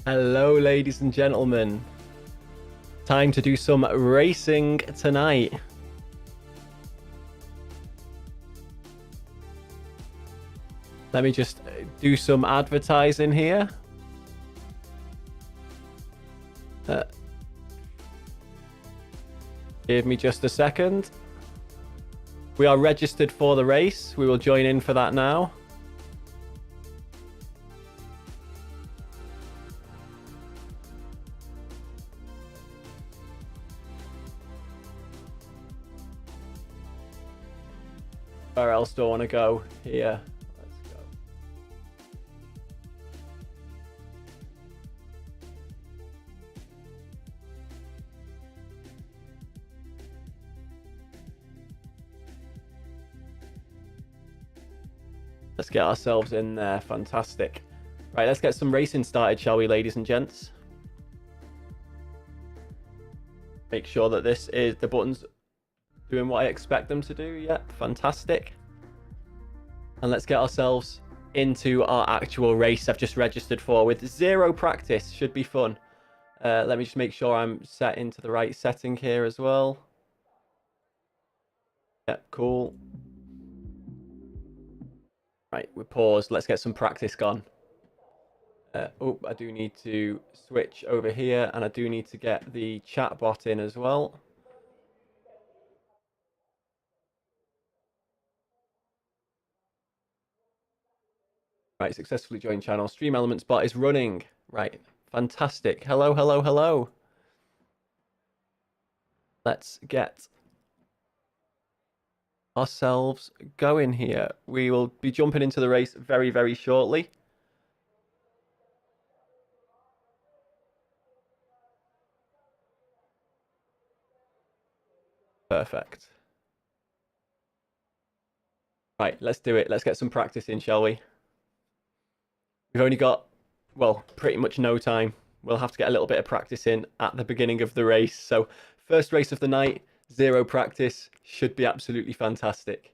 Hello, ladies and gentlemen. Time to do some racing tonight. Let me just do some advertising here. Give me just a second. We are registered for the race. We will join in for that now. Where else do I want to go? Here. Let's go. Let's get ourselves in there. Fantastic. Right, let's get some racing started, shall we, ladies and gents? Make sure that this is the buttons doing what I expect them to do. Yep, fantastic. And let's get ourselves into our actual race I've just registered for with 0 practice. Should be fun. Let me just make sure I'm set into the right setting here as well. Yep, cool. Right, we paused. Let's get some practice gone. Oh, I do need to switch over here, and I do need to get the chat bot in as well. Right, successfully joined channel. Stream Elements bot is running. Right, fantastic. Hello, hello, hello. Let's get ourselves going here. We will be jumping into the race very, very shortly. Perfect. Right, let's do it. Let's get some practice in, shall we? We've only got, well, pretty much no time. We'll have to get a little bit of practice in at the beginning of the race. So, first race of the night, 0 practice. Should be absolutely fantastic.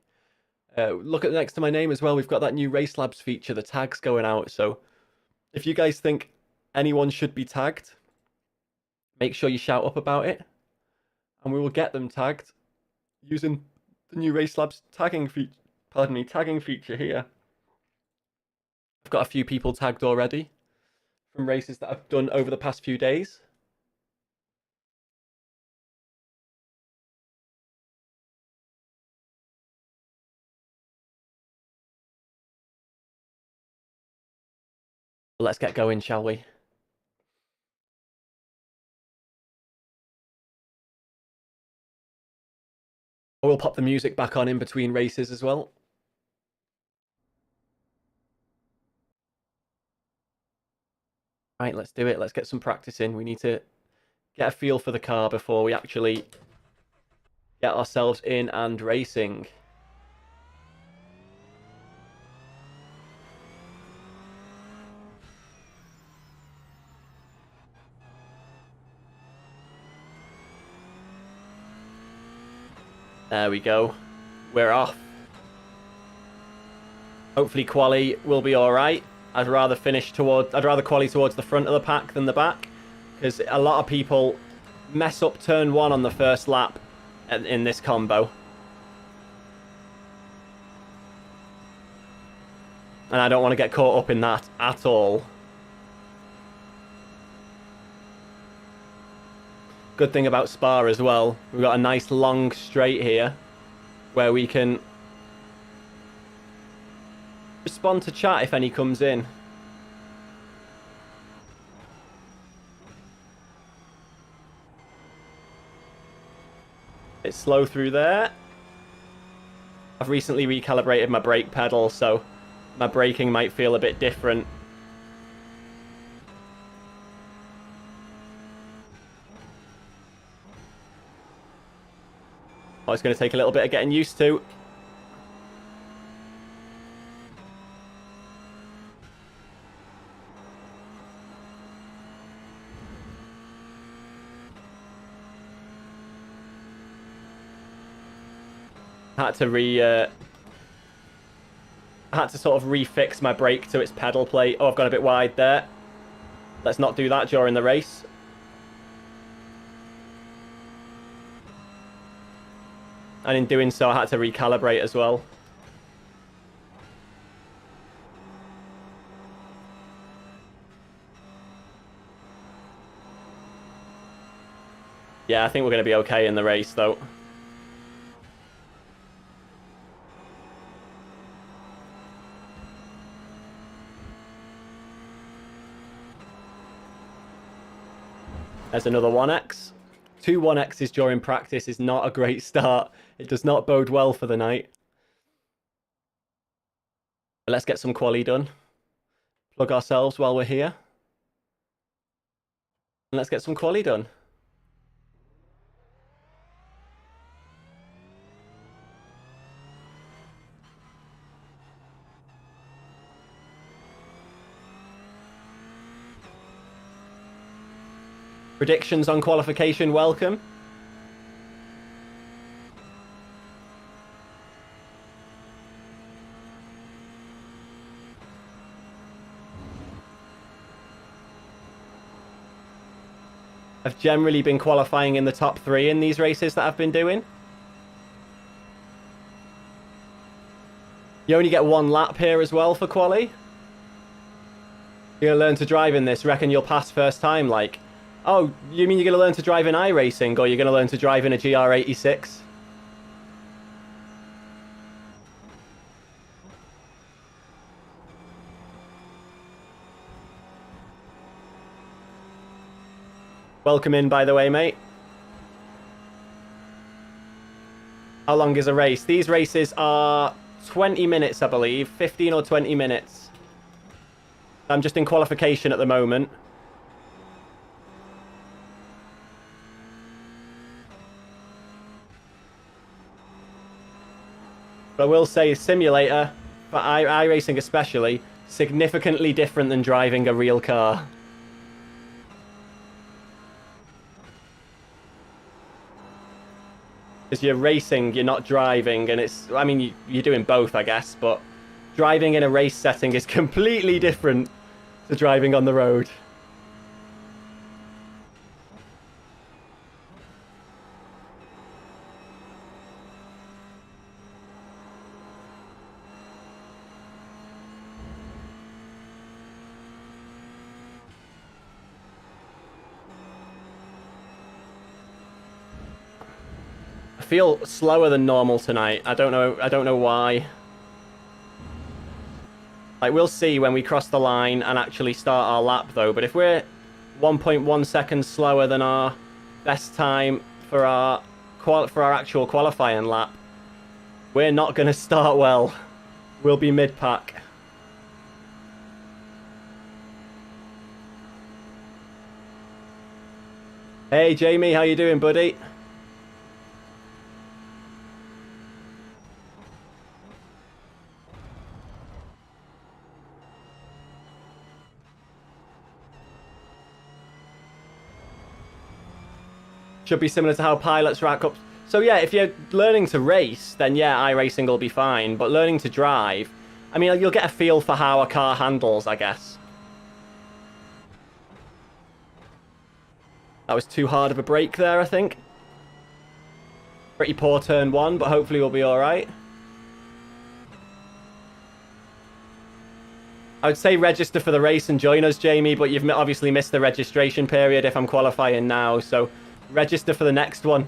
Look at next to my name as well. We've got that new Race Labs feature. The tag's going out. So, if you guys think anyone should be tagged, make sure you shout up about it. And we will get them tagged using the new Race Labs tagging feature here. I've got a few people tagged already from races that I've done over the past few days. Let's get going, shall we? We'll pop the music back on in between races as well. Right, let's do it. Let's get some practice in. We need to get a feel for the car before we actually get ourselves in and racing. There we go. We're off. Hopefully quali will be all right. I'd rather quali towards the front of the pack than the back, because a lot of people mess up turn 1 on the first lap in this combo. And I don't want to get caught up in that at all. Good thing about Spa as well, we've got a nice long straight here where we can respond to chat if any comes in. It's slow through there. I've recently recalibrated my brake pedal, so my braking might feel a bit different. Oh, it's going to take a little bit of getting used to. I had to sort of refix my brake to its pedal plate. Oh, I've gone a bit wide there. Let's not do that during the race. And in doing so, I had to recalibrate as well. Yeah, I think we're going to be okay in the race, though. There's another 1x. 2 1x's during practice is not a great start. It does not bode well for the night. But let's get some quali done. Plug ourselves while we're here. And let's get some quali done. Predictions on qualification, welcome. I've generally been qualifying in the top 3 in these races that I've been doing. You only get 1 lap here as well for quali. You're going to learn to drive in this. Reckon you'll pass first time, like... Oh, you mean you're going to learn to drive in iRacing, or you're going to learn to drive in a GR86? Welcome in, by the way, mate. How long is a race? These races are 20 minutes, I believe. 15 or 20 minutes. I'm just in qualification at the moment. But I will say, simulator, for iRacing especially, significantly different than driving a real car. Because you're racing, you're not driving, and it's... I mean, you're doing both, I guess, but driving in a race setting is completely different to driving on the road. I feel slower than normal tonight. I don't know why. Like, we'll see when we cross the line and actually start our lap, though. But if we're 1.1 seconds slower than our best time for our actual qualifying lap, we're not going to start well. We'll be mid-pack. Hey, Jamie, how you doing, buddy? Should be similar to how pilots rack up. So yeah, if you're learning to race, then yeah, iRacing will be fine. But learning to drive, I mean, you'll get a feel for how a car handles, I guess. That was too hard of a break there, I think. Pretty poor turn 1, but hopefully we'll be alright. I would say register for the race and join us, Jamie, but you've obviously missed the registration period if I'm qualifying now, so register for the next one.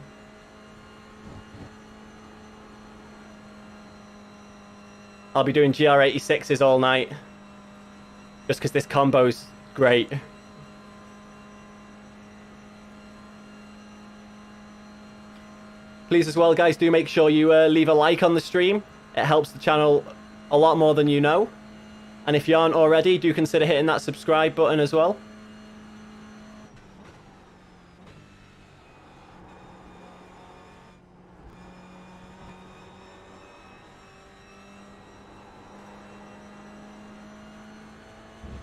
I'll be doing GR86s all night. Just because this combo's great. Please as well, guys, do make sure you leave a like on the stream. It helps the channel a lot more than you know. And if you aren't already, do consider hitting that subscribe button as well.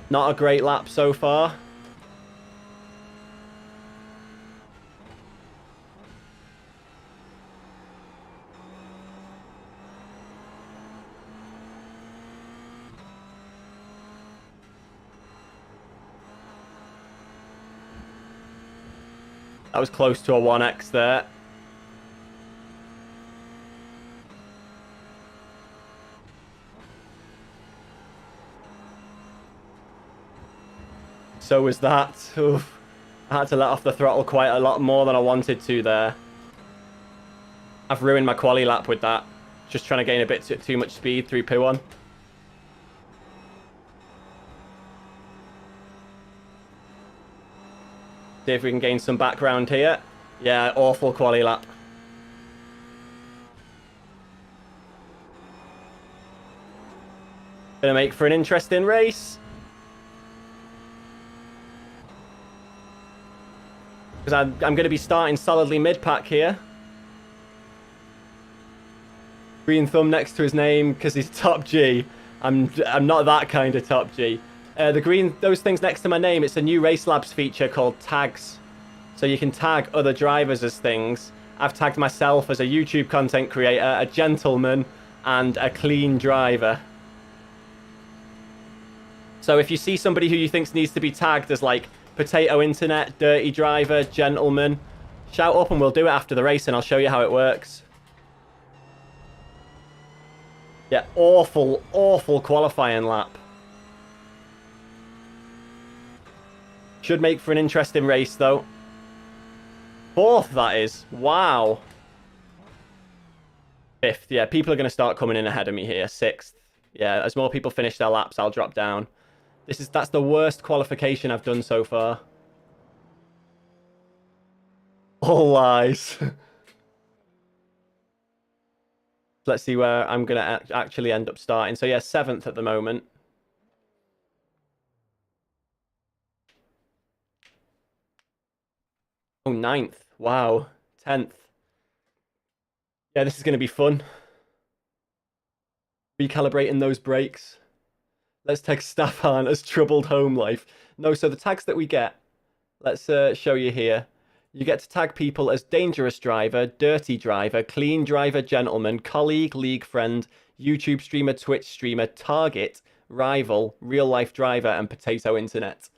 Not a great lap so far. That was close to a 1x there. So was that. Oof. I had to let off the throttle quite a lot more than I wanted to there. I've ruined my quali lap with that. Just trying to gain a bit too much speed through P1. See if we can gain some background here. Yeah, awful quali lap. Gonna make for an interesting race. Because I'm going to be starting solidly mid-pack here. Green thumb next to his name because he's top G. I'm not that kind of top G. Those things next to my name, it's a new Race Labs feature called tags. So you can tag other drivers as things. I've tagged myself as a YouTube content creator, a gentleman, and a clean driver. So if you see somebody who you think needs to be tagged as like Potato Internet, Dirty Driver, Gentleman, shout up and we'll do it after the race and I'll show you how it works. Yeah, awful, awful qualifying lap. Should make for an interesting race though. Fourth, that is. Wow. Fifth, yeah, people are going to start coming in ahead of me here. Sixth. Yeah, as more people finish their laps, I'll drop down. That's the worst qualification I've done so far. All lies. Let's see where I'm going to actually end up starting. So yeah, 7th at the moment. Oh, 9th. Wow. 10th. Yeah, this is going to be fun. Recalibrating those brakes. Let's tag Staffan as troubled home life. No, so the tags that we get, let's show you here. You get to tag people as dangerous driver, dirty driver, clean driver, gentleman, colleague, league friend, YouTube streamer, Twitch streamer, target, rival, real life driver, and potato internet.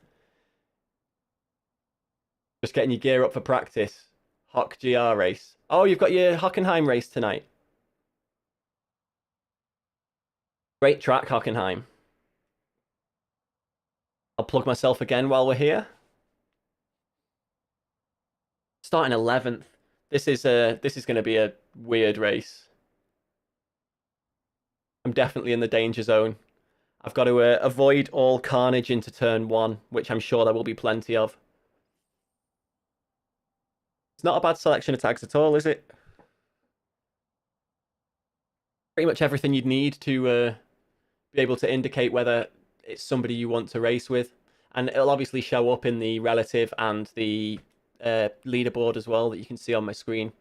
Just getting your gear up for practice. Hock GR race. Oh, you've got your Hockenheim race tonight. Great track, Hockenheim. I'll plug myself again while we're here. Starting 11th. This is going to be a weird race. I'm definitely in the danger zone. I've got to avoid all carnage into turn 1, which I'm sure there will be plenty of. It's not a bad selection of tags at all, is it? Pretty much everything you'd need to be able to indicate whether it's somebody you want to race with. And it'll obviously show up in the relative and the leaderboard as well that you can see on my screen.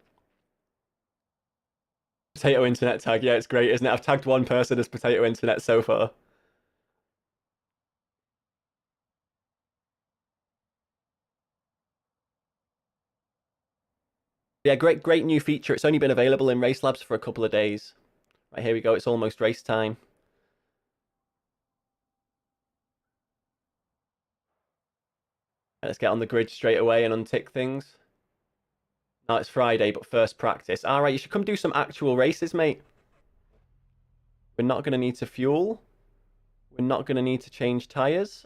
Potato Internet tag. Yeah, it's great, isn't it? I've tagged one person as Potato Internet so far. Yeah, great new feature. It's only been available in Race Labs for a couple of days. Right, here we go. It's almost race time. Let's get on the grid straight away and untick things. No, it's Friday, but first practice. All right, you should come do some actual races, mate. We're not going to need to fuel. We're not going to need to change tyres.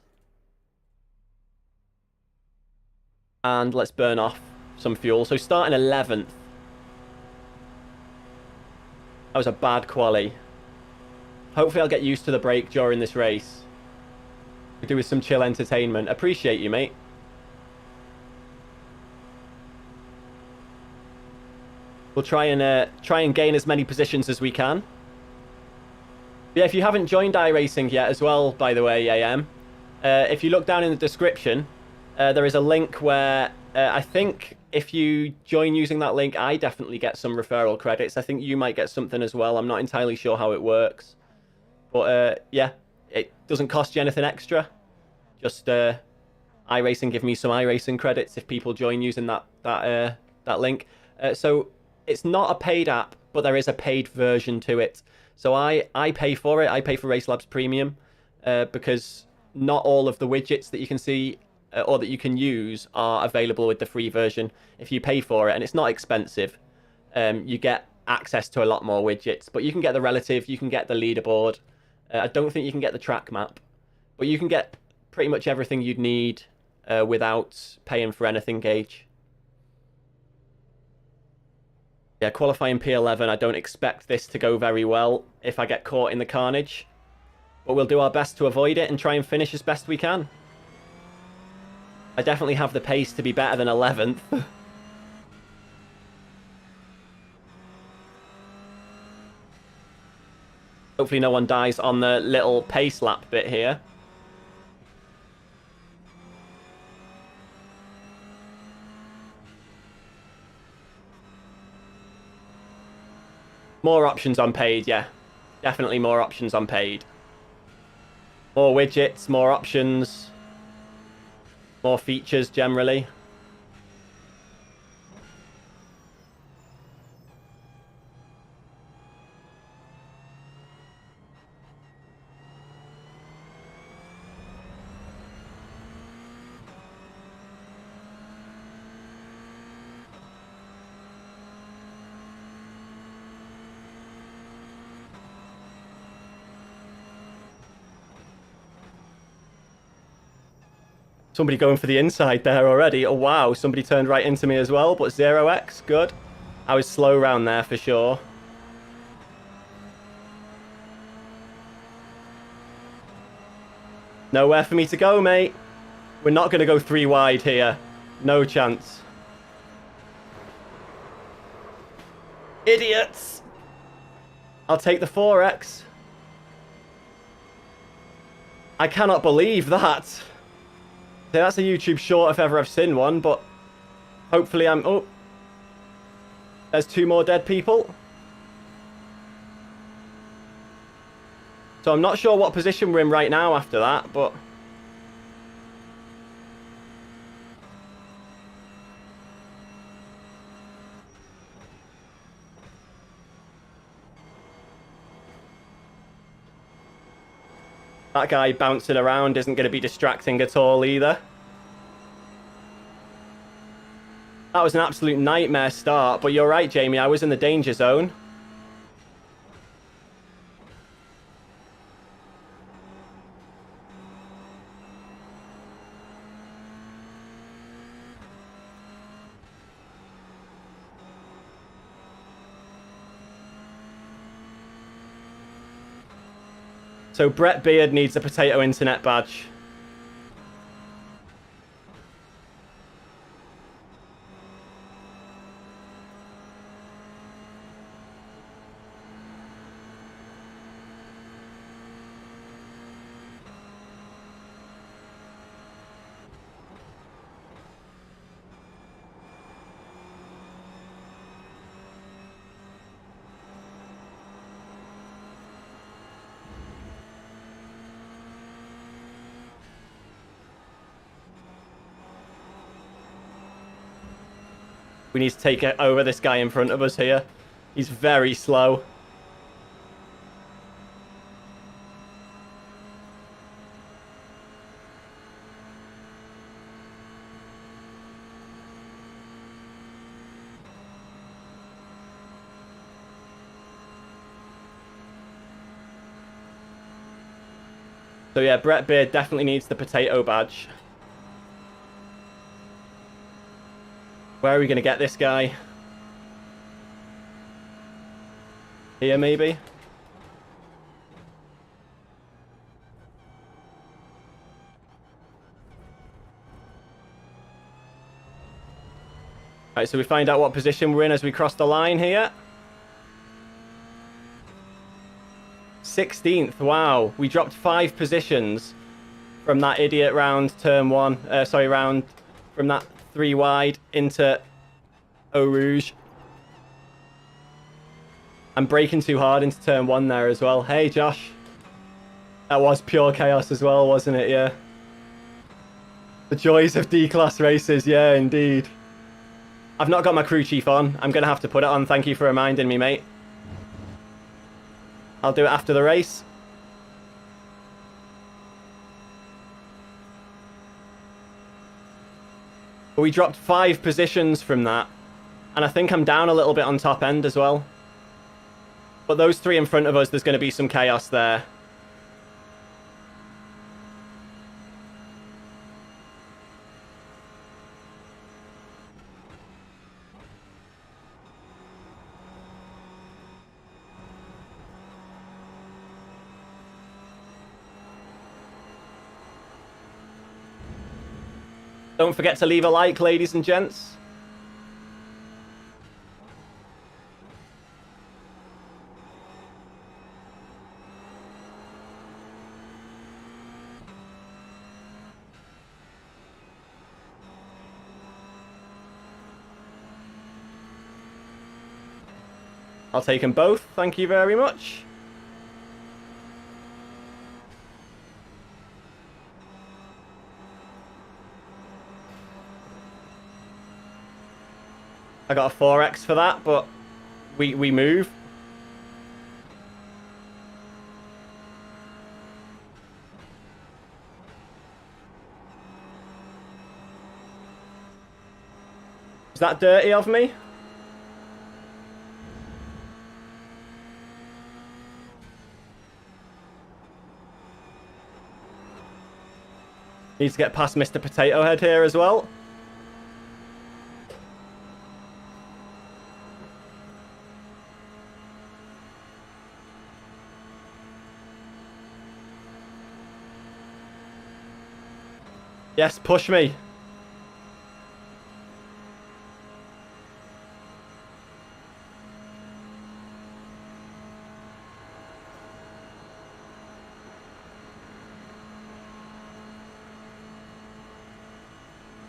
And let's burn off some fuel. So starting 11th. That was a bad quali. Hopefully I'll get used to the brake during this race. We do with some chill entertainment. Appreciate you, mate. We'll try and gain as many positions as we can. Yeah, if you haven't joined iRacing yet as well, by the way, AM, if you look down in the description, there is a link where I think if you join using that link, I definitely get some referral credits. I think you might get something as well. I'm not entirely sure how it works. But yeah, it doesn't cost you anything extra. Just iRacing give me some iRacing credits if people join using that link. So it's not a paid app, but there is a paid version to it. So I pay for it. I pay for Race Labs Premium because not all of the widgets that you can see or that you can use are available with the free version if you pay for it, and it's not expensive. You get access to a lot more widgets, but you can get the relative, you can get the leaderboard. I don't think you can get the track map, but you can get pretty much everything you'd need without paying for anything, Gage. Yeah, qualifying P11, I don't expect this to go very well if I get caught in the carnage. But we'll do our best to avoid it and try and finish as best we can. I definitely have the pace to be better than 11th. Hopefully no one dies on the little pace lap bit here. More options on paid, yeah. Definitely more options on paid. More widgets, more options. More features generally. Somebody going for the inside there already. Oh, wow. Somebody turned right into me as well, but 0x. Good. I was slow round there for sure. Nowhere for me to go, mate. We're not going to go 3 wide here. No chance. Idiots. I'll take the 4x. I cannot believe that. That's a YouTube short if ever I've seen one, but hopefully I'm... Oh, there's 2 more dead people. So I'm not sure what position we're in right now after that, but... That guy bouncing around isn't going to be distracting at all either. That was an absolute nightmare start, but you're right, Jamie. I was in the danger zone. So Brett Beard needs a potato internet badge. We need to take it over this guy in front of us here. He's very slow. So yeah, Brett Beard definitely needs the potato badge. Where are we going to get this guy? Here, maybe? Right, so we find out what position we're in as we cross the line here. 16th, wow. We dropped 5 positions from that idiot round turn 1. Round from that 3 wide into Eau Rouge. I'm braking too hard into turn 1 there as well. Hey, Josh. That was pure chaos as well, wasn't it? Yeah. The joys of D-class races. Yeah, indeed. I've not got my crew chief on. I'm going to have to put it on. Thank you for reminding me, mate. I'll do it after the race. But we dropped 5 positions from that. And I think I'm down a little bit on top end as well. But those 3 in front of us, there's going to be some chaos there. Don't forget to leave a like, ladies and gents. I'll take them both, thank you very much. I got a 4x for that, but we move. Is that dirty of me? Needs to get past Mr. Potato Head here as well. Yes, push me.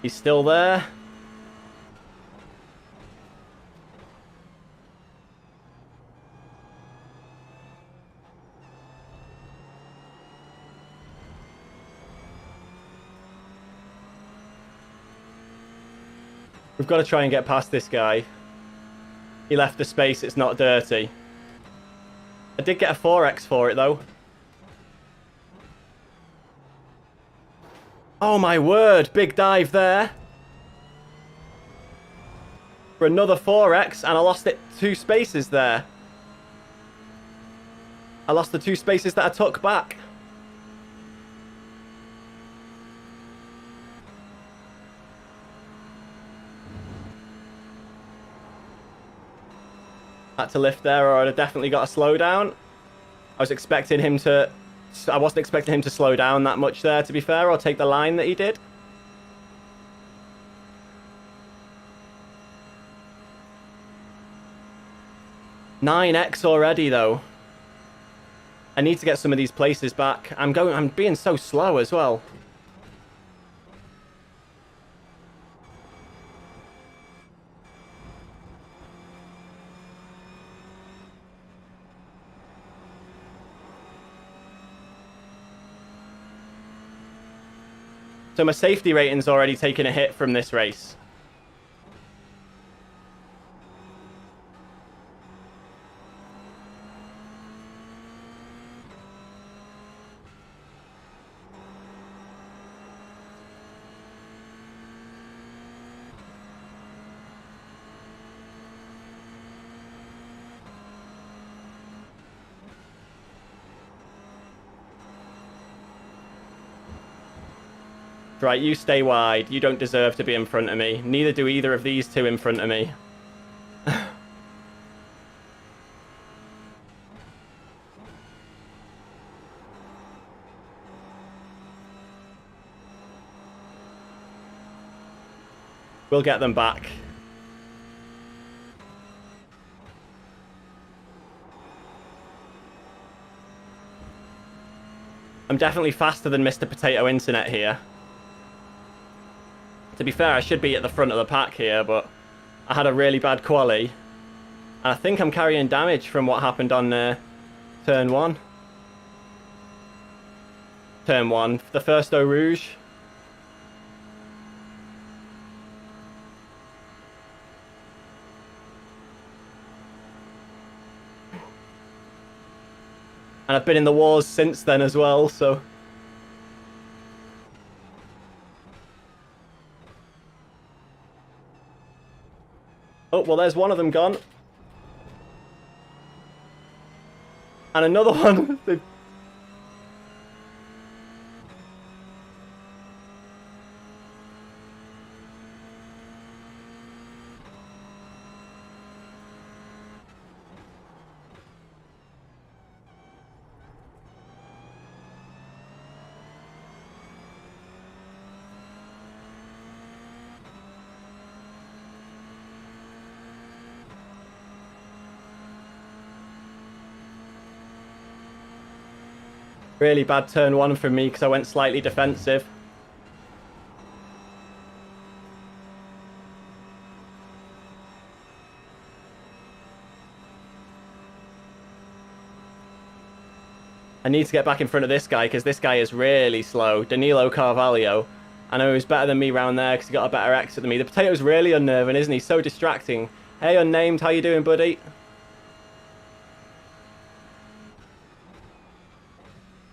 He's still there. We've got to try and get past this guy. He left the space, it's not dirty. I did get a 4x for it though. Oh my word, big dive there. For another 4x, and I lost it 2 spaces there. I lost the 2 spaces that I took back. Had to lift there or I'd have definitely got a slow down. I wasn't expecting him to slow down that much there, to be fair, or take the line that he did. $9x already though. I need to get some of these places back. I'm being so slow as well. So my safety rating's already taken a hit from this race. Right, you stay wide. You don't deserve to be in front of me. Neither do either of these 2 in front of me. We'll get them back. I'm definitely faster than Mr. Potato Internet here. To be fair, I should be at the front of the pack here, but I had a really bad quali. And I think I'm carrying damage from what happened on turn 1. Turn 1, the first Eau Rouge. And I've been in the wars since then as well, so... Oh, well, there's one of them gone. And another one. Really bad turn one for me because I went slightly defensive. I need to get back in front of this guy because this guy is really slow. Danilo Carvalho. I know he's better than me round there because he got a better exit than me. The potato's really unnerving, isn't he? So distracting. Hey, unnamed, how you doing, buddy?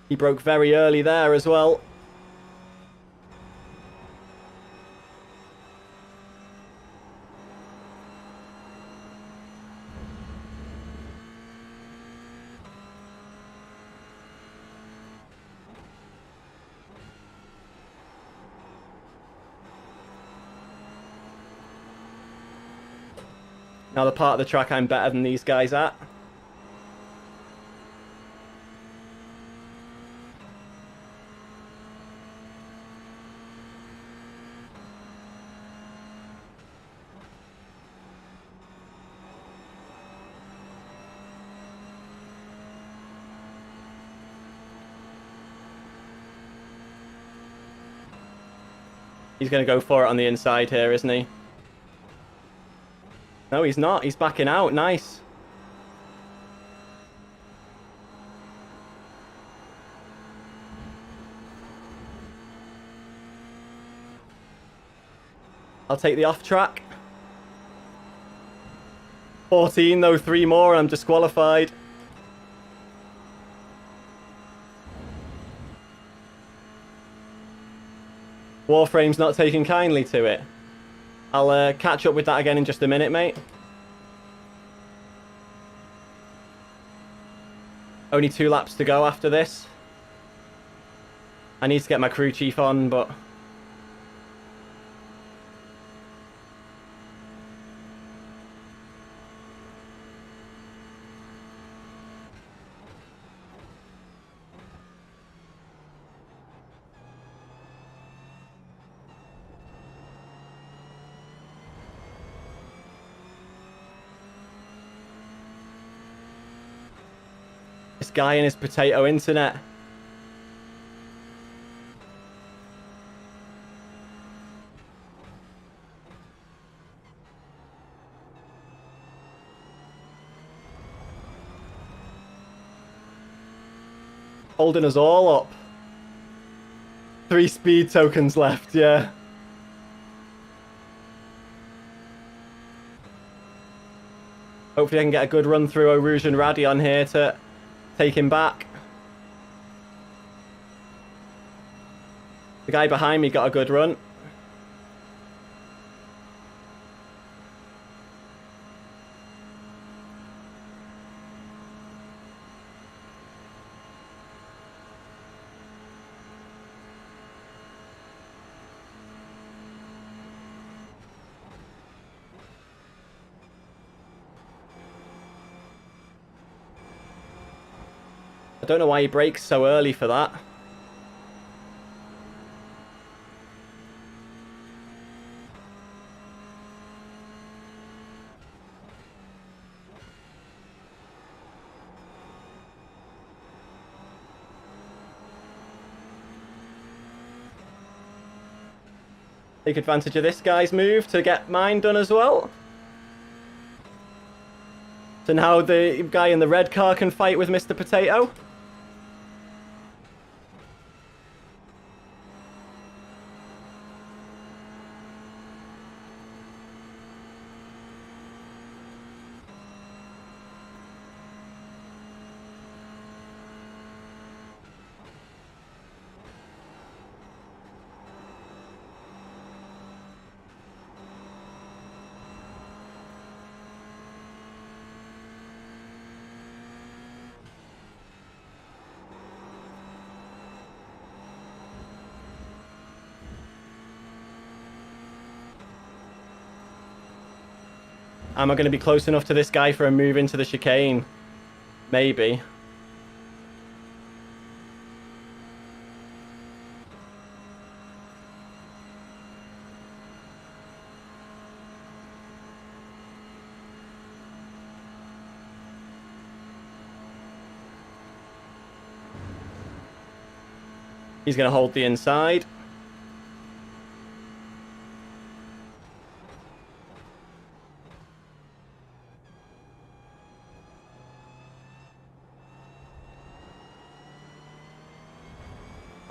He broke very early there as well. Now the part of the track I'm better than these guys at. He's going to go for it on the inside here, isn't he? No, he's not. He's backing out. Nice. I'll take the off track. 14 though, 3 more and I'm disqualified. Warframe's not taking kindly to it. I'll catch up with that again in just a minute, mate. Only 2 laps to go after this. I need to get my crew chief on, but... this guy and his potato internet. Holding us all up. 3 speed tokens left, yeah. Hopefully I can get a good run through Rouge and Radion here to take him back. The guy behind me got a good run. I don't know why he brakes so early for that. Take advantage of this guy's move to get mine done as well. So now the guy in the red car can fight with Mr. Potato. Am I going to be close enough to this guy for a move into the chicane? Maybe. He's going to hold the inside.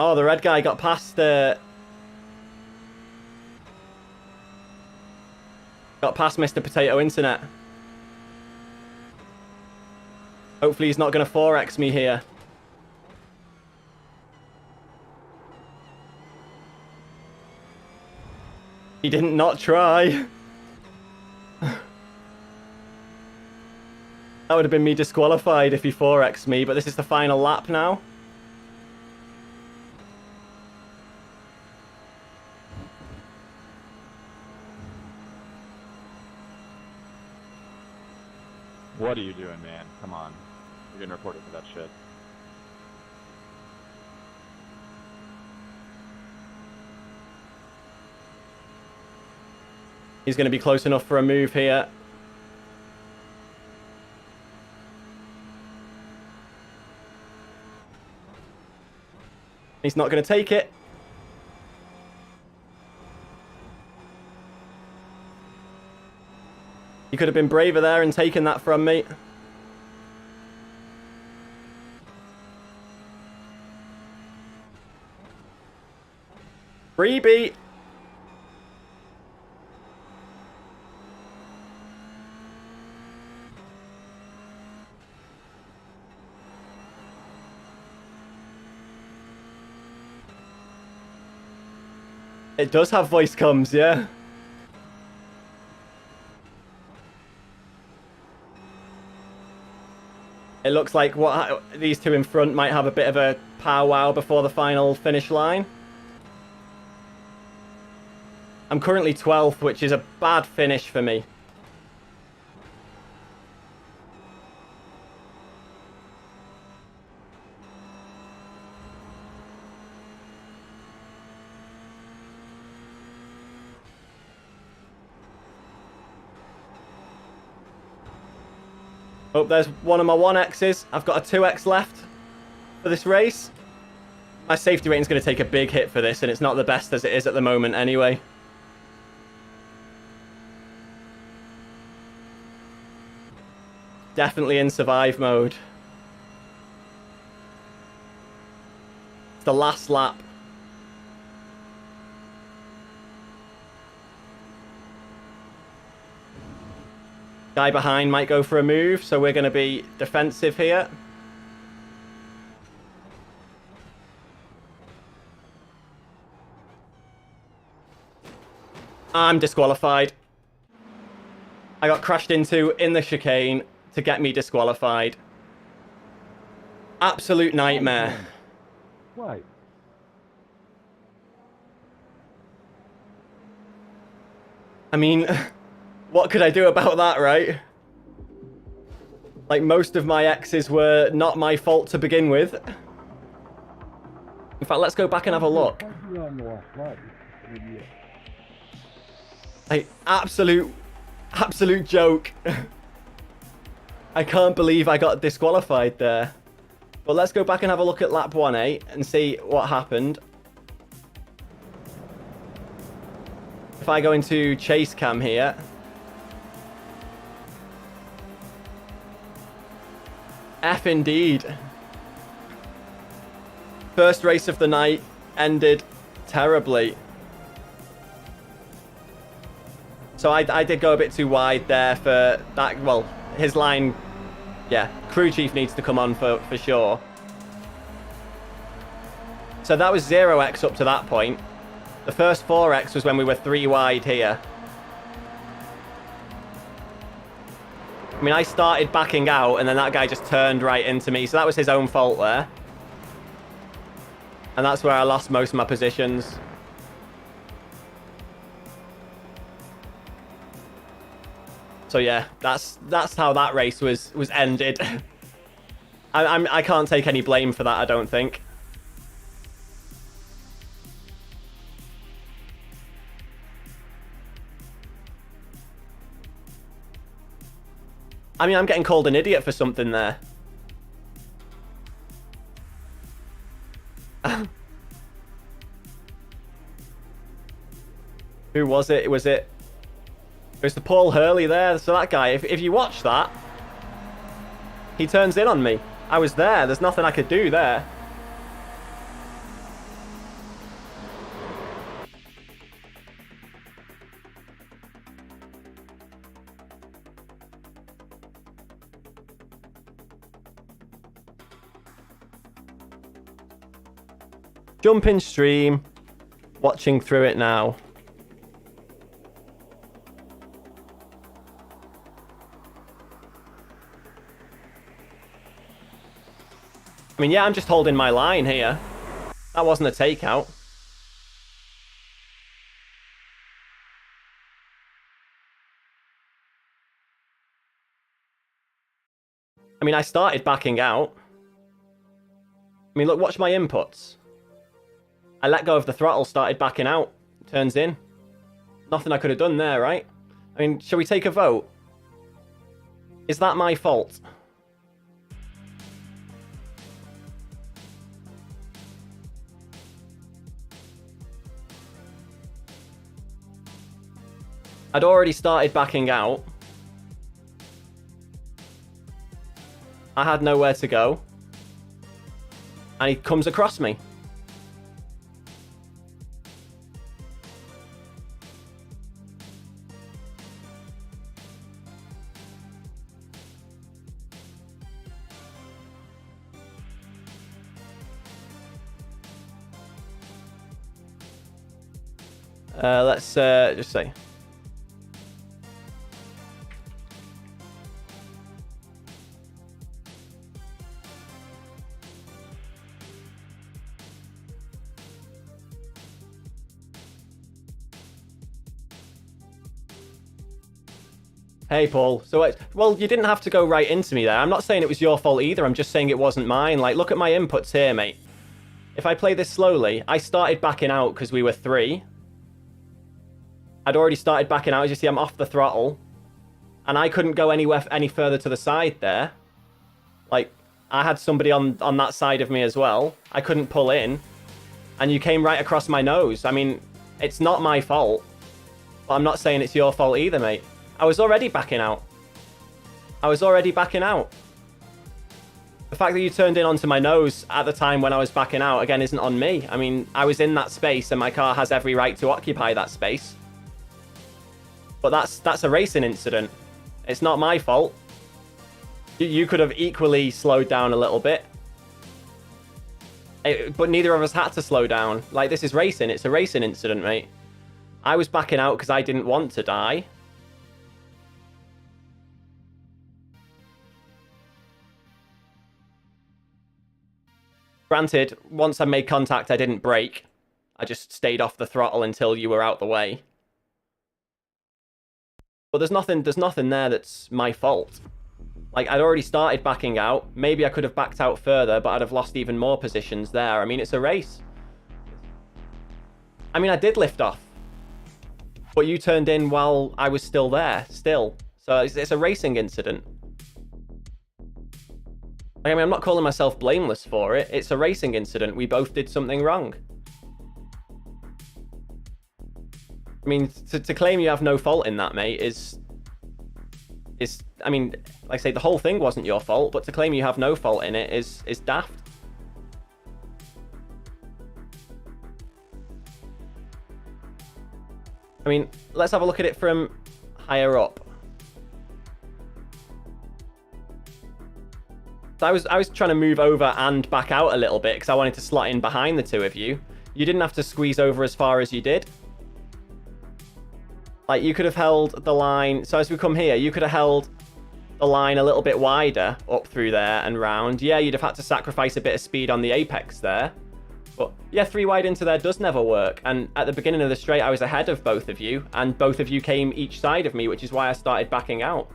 Oh, the red guy got past Mr. Potato Internet. Hopefully he's not going to 4x me here. He didn't not try. That would have been me disqualified if he 4x'd me, but this is the final lap now. What are you doing, man? Come on. You're getting reported for that shit. He's going to be close enough for a move here. He's not going to take it. He could have been braver there and taken that from me. Freebie. It does have voice comms, yeah. It looks like these two in front might have a bit of a powwow before the final finish line. I'm currently 12th, which is a bad finish for me. Oh, there's one of my 1Xs. I've got a 2X left for this race. My safety rating's going to take a big hit for this, and it's not the best as it is at the moment anyway. Definitely in survive mode. It's the last lap. Guy behind might go for a move, so we're going to be defensive here. I'm disqualified. I got crashed into in the chicane to get me disqualified. Absolute nightmare. Why? I mean, what could I do about that, right? Like, most of my X's were not my fault to begin with. In fact, let's go back and have a look. Like, absolute joke. I can't believe I got disqualified there. But let's go back and have a look at lap 1A and see what happened. If I go into chase cam here. F indeed. First race of the night ended terribly. So I did go a bit too wide there for that. Well, his line, yeah, crew chief needs to come on for sure. So that was 0x up to that point. The first 4x was when we were 3 wide here. I mean, I started backing out and then that guy just turned right into me. So that was his own fault there. And that's where I lost most of my positions. So yeah, that's how that race was ended. I can't take any blame for that, I don't think. I mean, I'm getting called an idiot for something there. Who was it? It was the Paul Hurley there. So that guy, if you watch that, he turns in on me. I was there. There's nothing I could do there. Jumping stream, watching through it now. I mean, yeah, I'm just holding my line here. That wasn't a takeout. I mean, I started backing out. I mean, look, watch my inputs. I let go of the throttle, started backing out. Turns in. Nothing I could have done there, right? I mean, shall we take a vote? Is that my fault? I'd already started backing out. I had nowhere to go. And he comes across me. Let's just say. Hey, Paul. So, well, you didn't have to go right into me there. I'm not saying it was your fault either. I'm just saying it wasn't mine. Like, look at my inputs here, mate. If I play this slowly, I started backing out because we were 3. I'd already started backing out. As you see, I'm off the throttle. And I couldn't go anywhere any further to the side there. Like, I had somebody on that side of me as well. I couldn't pull in. And you came right across my nose. I mean, it's not my fault. But I'm not saying it's your fault either, mate. I was already backing out. I was already backing out. The fact that you turned in onto my nose at the time when I was backing out, again, isn't on me. I mean, I was in that space and my car has every right to occupy that space. But that's a racing incident. It's not my fault. You could have equally slowed down a little bit. But neither of us had to slow down. Like, this is racing. It's a racing incident, mate. I was backing out because I didn't want to die. Granted, once I made contact, I didn't brake. I just stayed off the throttle until you were out the way. But there's nothing there that's my fault. Like, I'd already started backing out. Maybe I could have backed out further, but I'd have lost even more positions there. I mean, it's a race. I mean, I did lift off. But you turned in while I was still there, still. So it's a racing incident. I mean, I'm not calling myself blameless for it. It's a racing incident. We both did something wrong. I mean, to claim you have no fault in that, mate, is... I mean, like I say, the whole thing wasn't your fault, but to claim you have no fault in it is daft. I mean, let's have a look at it from higher up. So I was trying to move over and back out a little bit because I wanted to slot in behind the two of you. You didn't have to squeeze over as far as you did. Like, you could have held the line. So as we come here, you could have held the line a little bit wider up through there and round. Yeah, you'd have had to sacrifice a bit of speed on the apex there. But yeah, 3 wide into there does never work. And at the beginning of the straight, I was ahead of both of you, and both of you came each side of me, which is why I started backing out.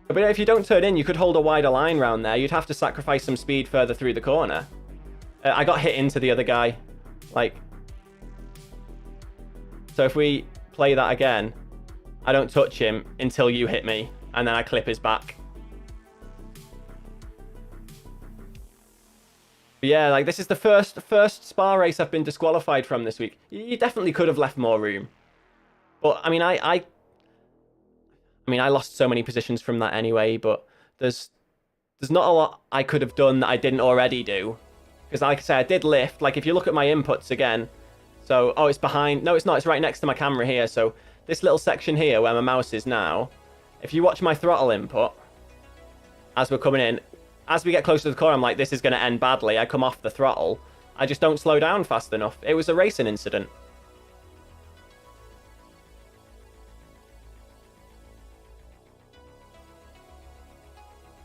But if you don't turn in, you could hold a wider line round there. You'd have to sacrifice some speed further through the corner. I got hit into the other guy. Like, so if we play that again, I don't touch him until you hit me, and then I clip his back. But yeah, like, this is the first spa race I've been disqualified from this week. You definitely could have left more room. But, I mean, I lost so many positions from that anyway, but there's not a lot I could have done that I didn't already do. Because like I say, I did lift. Like, if you look at my inputs again, so, oh, it's behind. No, it's not. It's right next to my camera here. So this little section here where my mouse is now, if you watch my throttle input, as we're coming in, as we get closer to the corner, I'm like, this is going to end badly. I come off the throttle. I just don't slow down fast enough. It was a racing incident.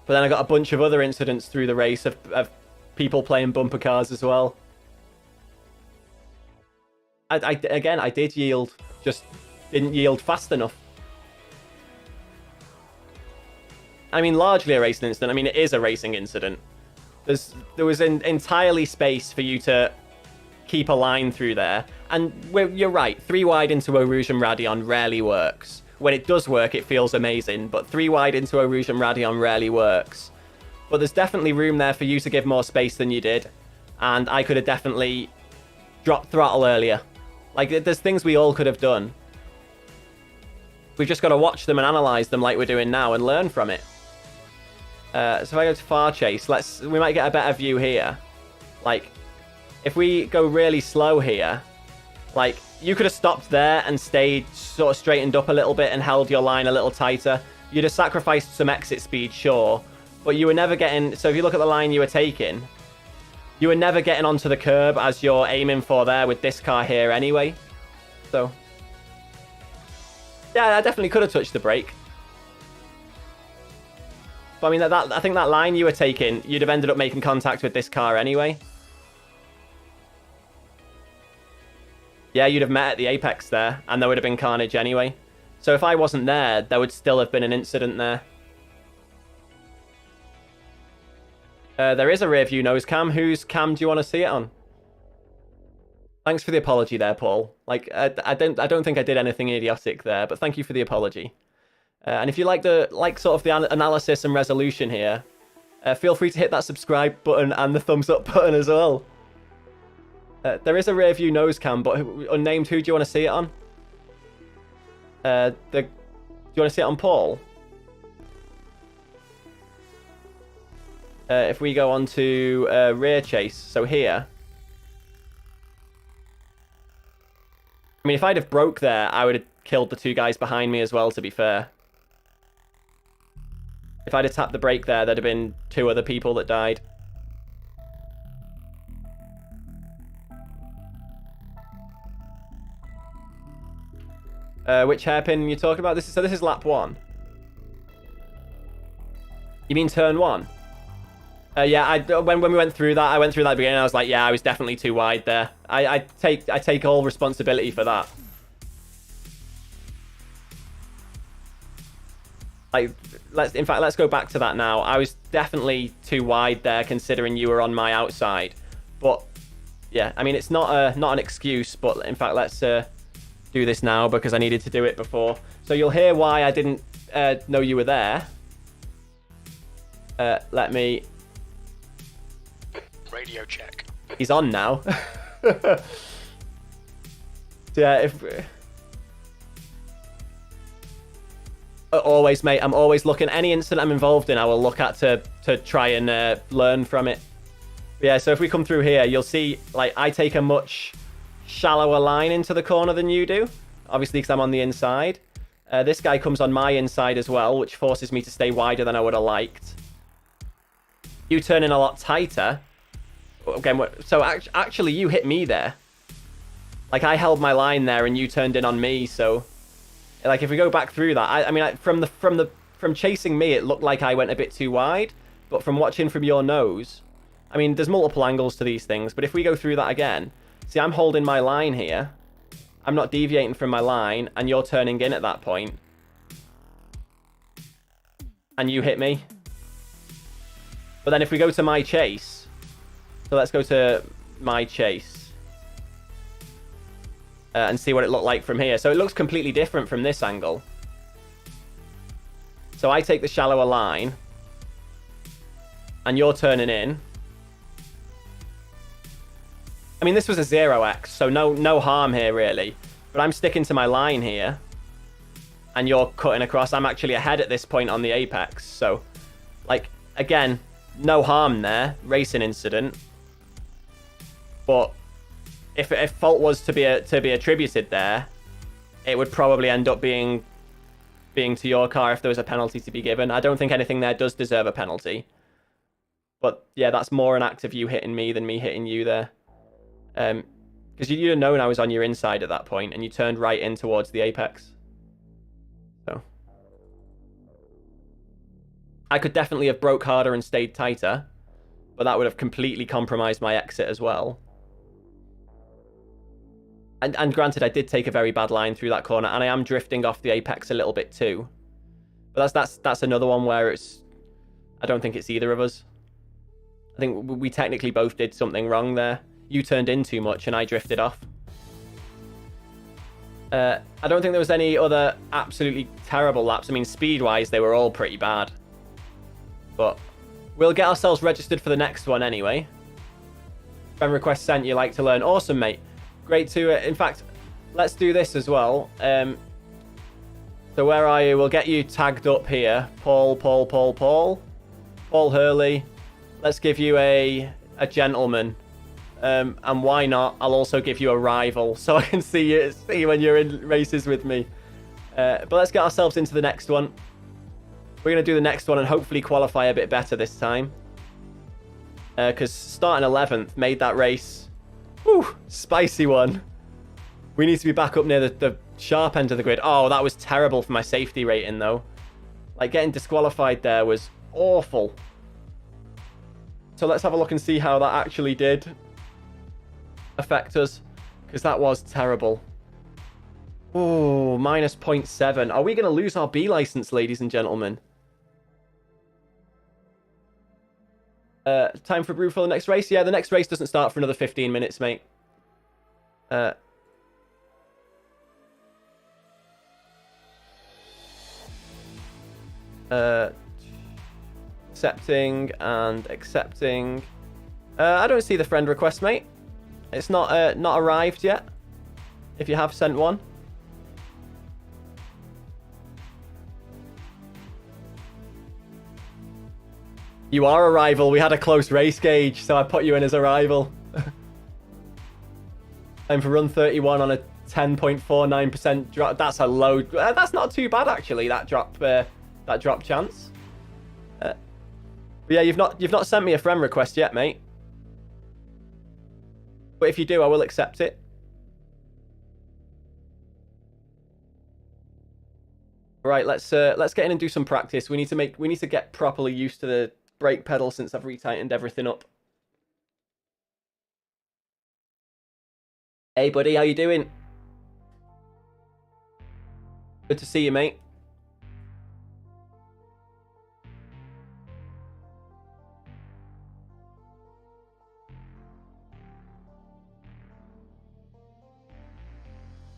But then I got a bunch of other incidents through the race of people playing bumper cars as well. Again, I did yield, just didn't yield fast enough. I mean, largely a racing incident. I mean, it is a racing incident. There was entirely space for you to keep a line through there. And you're right, 3 wide into Eau Rouge and Radeon rarely works. When it does work, it feels amazing. But 3 wide into Eau Rouge and Radeon rarely works. But there's definitely room there for you to give more space than you did. And I could have definitely dropped throttle earlier. Like, there's things we all could have done. We've just got to watch them and analyze them like we're doing now and learn from it. So if I go to far chase, we might get a better view here. Like, if we go really slow here, like, you could have stopped there and stayed sort of straightened up a little bit and held your line a little tighter. You'd have sacrificed some exit speed, sure, but you were never getting... So if you look at the line you were taking, you were never getting onto the curb as you're aiming for there with this car here anyway. So, yeah, I definitely could have touched the brake. But I mean, I think that line you were taking, you'd have ended up making contact with this car anyway. Yeah, you'd have met at the apex there, and there would have been carnage anyway. So if I wasn't there, there would still have been an incident there. There is a rear view nose cam. Whose cam do you want to see it on? Thanks for the apology there, Paul. Like, I don't think I did anything idiotic there, but thank you for the apology. And if you like sort of the analysis and resolution here, feel free to hit that subscribe button and the thumbs up button as well. There is a rear view nose cam, but unnamed, who do you want to see it on? Do you want to see it on Paul? If we go on to rear chase, so here. I mean, if I'd have broke there, I would have killed the 2 guys behind me as well, to be fair. If I'd have tapped the brake there, there'd have been 2 other people that died. Which hairpin you talking about? This is lap 1. You mean turn 1? Yeah, when we went through that, I went through that at the beginning, I was like, yeah, I was definitely too wide there. I take all responsibility for that. Like, let's go back to that now. I was definitely too wide there, considering you were on my outside. But yeah, I mean, it's not an excuse. But in fact, let's do this now because I needed to do it before. So you'll hear why I didn't know you were there. Let me. Radio check. He's on now. Yeah, always, mate. I'm always looking. Any incident I'm involved in, I will look at to try and learn from it. Yeah, so if we come through here, you'll see, like, I take a much shallower line into the corner than you do. Obviously, because I'm on the inside. This guy comes on my inside as well, which forces me to stay wider than I would have liked. You turn in a lot tighter. Again, so actually, you hit me there. Like, I held my line there, and you turned in on me, so... Like, if we go back through that, I mean, from chasing me, it looked like I went a bit too wide. But from watching from your nose, I mean, there's multiple angles to these things, but if we go through that again, see, I'm holding my line here. I'm not deviating from my line, and you're turning in at that point. And you hit me. But then if we go to my chase, so let's go to my chase. And see what it looked like from here. So it looks completely different from this angle. So I take the shallower line, and you're turning in. I mean, this was a 0x, so no harm here, really. But I'm sticking to my line here, and you're cutting across. I'm actually ahead at this point on the apex. So, like, again, no harm there. Racing incident. But if fault was to be attributed there, it would probably end up being to your car if there was a penalty to be given. I don't think anything there does deserve a penalty. But, yeah, that's more an act of you hitting me than me hitting you there. Because you'd have known I was on your inside at that point, and you turned right in towards the apex. So I could definitely have broke harder and stayed tighter, but that would have completely compromised my exit as well. And granted, I did take a very bad line through that corner, and I am drifting off the apex a little bit too. But that's another one where I don't think it's either of us. I think we technically both did something wrong there. You turned in too much, and I drifted off. I don't think there was any other absolutely terrible laps. I mean, speed-wise, they were all pretty bad. But we'll get ourselves registered for the next one anyway. Friend request sent, you like to learn. Awesome, mate. Great to... in fact, let's do this as well. So where are you? We'll get you tagged up here. Paul Hurley. Let's give you a gentleman. And why not? I'll also give you a rival, so I can see you when you're in races with me. But let's get ourselves into the next one. We're going to do the next one and hopefully qualify a bit better this time. Because starting 11th made that race... whew, spicy one. We need to be back up near the sharp end of the grid. Oh, that was terrible for my safety rating, though. Like, getting disqualified there was awful. So let's have a look and see how that actually did affect us, because that was terrible. Oh, minus 0.7. Are we going to lose our B license, ladies and gentlemen? Time for brew for the next race. Yeah, the next race doesn't start for another 15 minutes, mate. Accepting and accepting. I don't see the friend request, mate. It's not arrived yet. If you have sent one. You are a rival. We had a close race gauge, so I put you in as a rival. Time for run 31 on a 10.49% drop. That's a low. That's not too bad actually. That drop chance. But yeah, you've not sent me a friend request yet, mate. But if you do, I will accept it. Right, let's get in and do some practice. We need to get properly used to the brake pedal since I've retightened everything up. Hey buddy, how you doing? Good to see you, mate.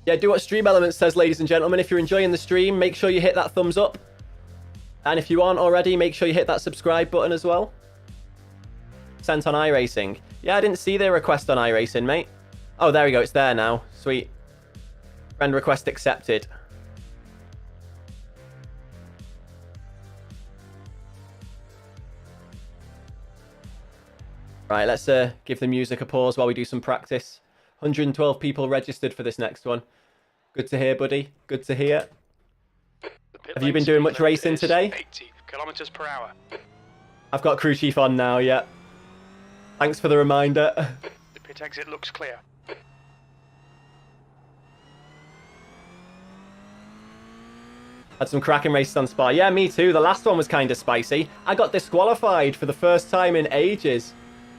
Yeah, do what Stream Elements says, ladies and gentlemen. If you're enjoying the stream, make sure you hit that thumbs up. And if you aren't already, make sure you hit that subscribe button as well. Sent on iRacing. Yeah, I didn't see the request on iRacing, mate. Oh, there we go. It's there now. Sweet. Friend request accepted. Right, let's give the music a pause while we do some practice. 112 people registered for this next one. Good to hear, buddy. Good to hear. Have you been doing much racing today? 80 kilometers per hour. I've got crew chief on now, yeah. Thanks for the reminder. The pit exit looks clear. Had some cracking races on Spa. Yeah, me too. The last one was kind of spicy. I got disqualified for the first time in ages.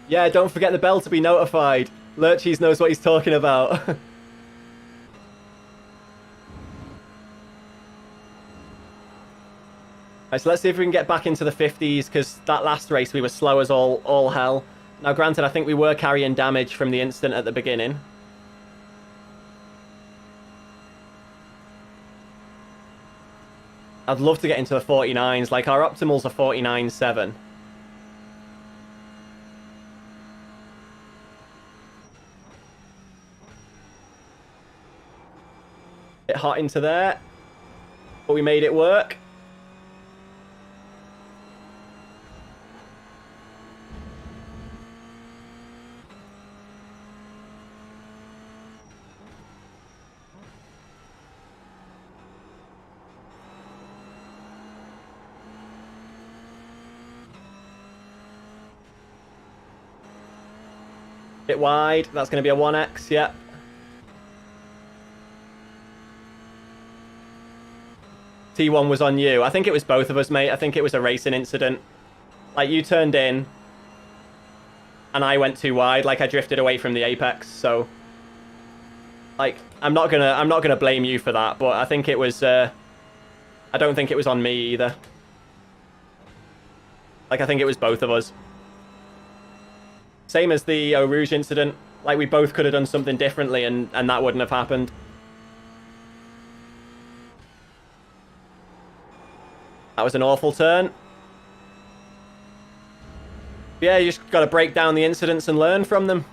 Yeah, don't forget the bell to be notified. Lurchies knows what he's talking about. Right, so let's see if we can get back into the 50s, because that last race we were slow as all hell. Now, granted, I think we were carrying damage from the instant at the beginning. I'd love to get into the 49s. Like, our optimals are 49.7. Bit hot into there, but we made it work. Bit wide. That's going to be a 1x, yep. T1 was on you. I think it was both of us, mate. I think it was a racing incident. Like, you turned in, and I went too wide. Like, I drifted away from the apex, so... Like, I'm not gonna blame you for that, but I think it was, I don't think it was on me either. Like, I think it was both of us. Same as the Eau Rouge incident. Like, we both could have done something differently, and that wouldn't have happened. That was an awful turn. Yeah, you just got to break down the incidents and learn from them.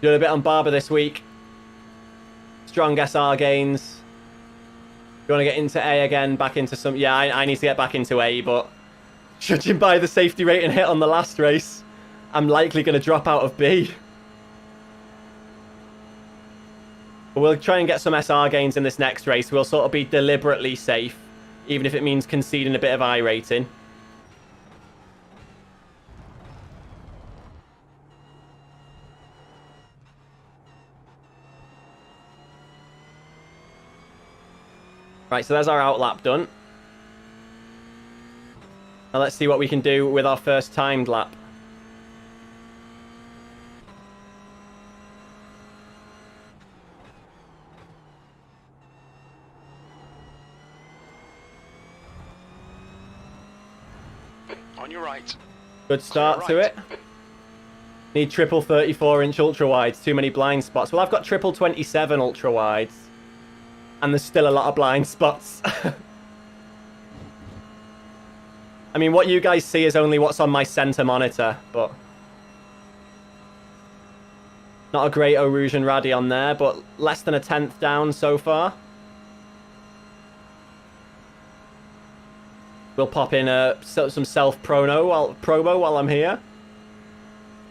Doing a bit on Barber this week. Strong SR gains. You want to get into A again, back into some... Yeah, I need to get back into A, but judging by the safety rating hit on the last race, I'm likely going to drop out of B. But we'll try and get some SR gains in this next race. We'll sort of be deliberately safe, even if it means conceding a bit of I rating. Right, so there's our outlap done. Now let's see what we can do with our first timed lap. On your right. Good start to it. Need triple 34-inch ultra wides. Too many blind spots. Well, I've got triple 27 ultra wides, and there's still a lot of blind spots. I mean, what you guys see is only what's on my center monitor, but not a great Eau Rouge and Raddy on there, but less than a 10th down so far. We'll pop in some promo while I'm here.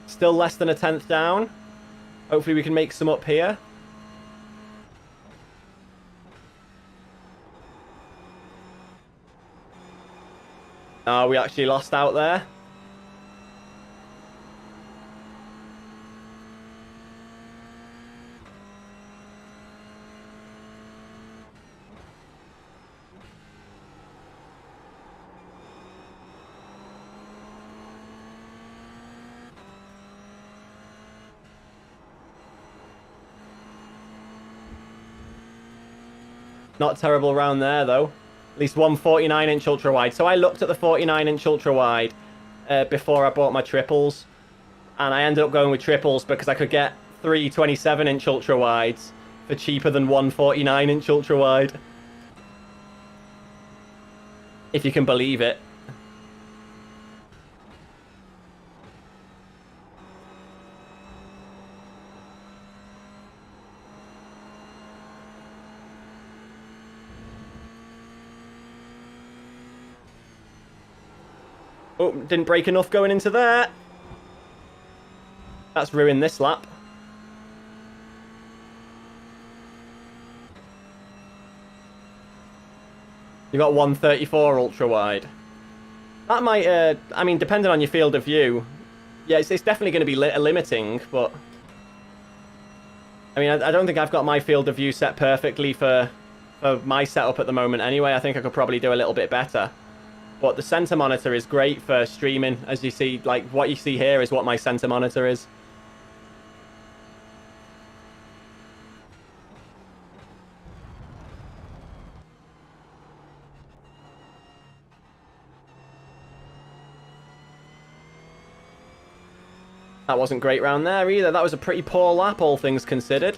Still less than a 10th down. Hopefully we can make some up here. Oh, we actually lost out there. Not terrible round there, though. At least one 49-inch ultra wide. So I looked at the 49-inch ultra wide before I bought my triples, and I ended up going with triples because I could get 3 27-inch ultra wides for cheaper than one 49-inch ultra wide. If you can believe it. Oh, didn't break enough going into there. That's ruined this lap. You got 134 ultra wide. That might, I mean, depending on your field of view, yeah, it's definitely going to be limiting, but I mean, I don't think I've got my field of view set perfectly for my setup at the moment anyway. I think I could probably do a little bit better. But the center monitor is great for streaming. As you see, like what you see here is what my center monitor is. That wasn't great round there either. That was a pretty poor lap, all things considered.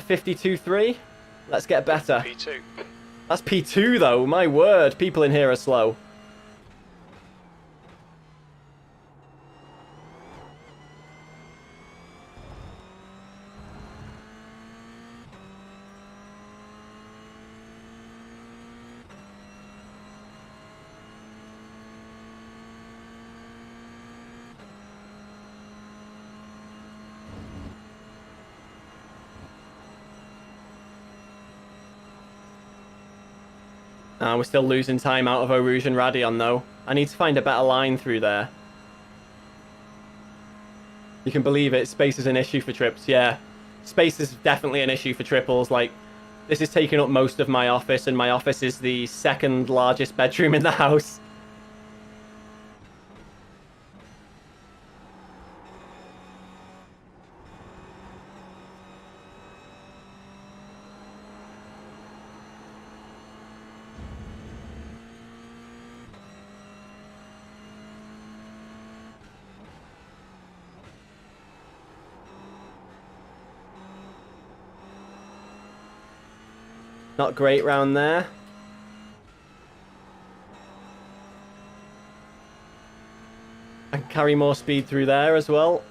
52.3. Let's get better. P2. That's P2 though. My word, people in here are slow. We're still losing time out of Eau Rouge and Radion, though. I need to find a better line through there. You can believe it, space is an issue for trips, yeah. Space is definitely an issue for triples. Like, this is taking up most of my office, and my office is the second largest bedroom in the house. Not great round there. I can carry more speed through there as well.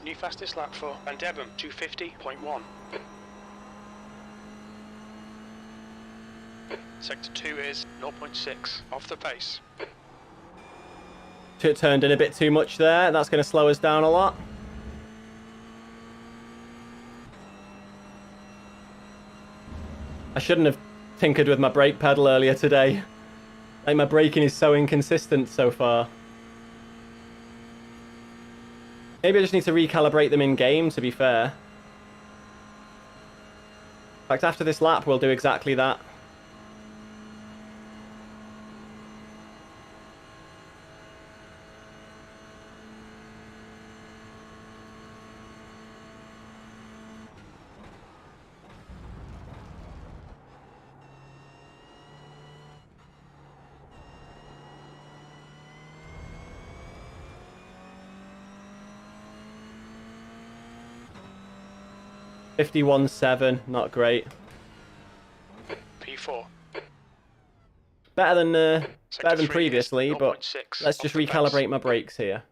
New fastest lap for Van Debum, 250.1. Sector 2 is 0.6 off the pace. Turned in a bit too much there. That's going to slow us down a lot. I shouldn't have tinkered with my brake pedal earlier today. Like, my braking is so inconsistent so far. Maybe I just need to recalibrate them in-game, to be fair. In fact, after this lap, we'll do exactly that. .51.7, not great. P4. Better than Sector 3 previously, is but 0.6 let's off just the recalibrate pace. my brakes here.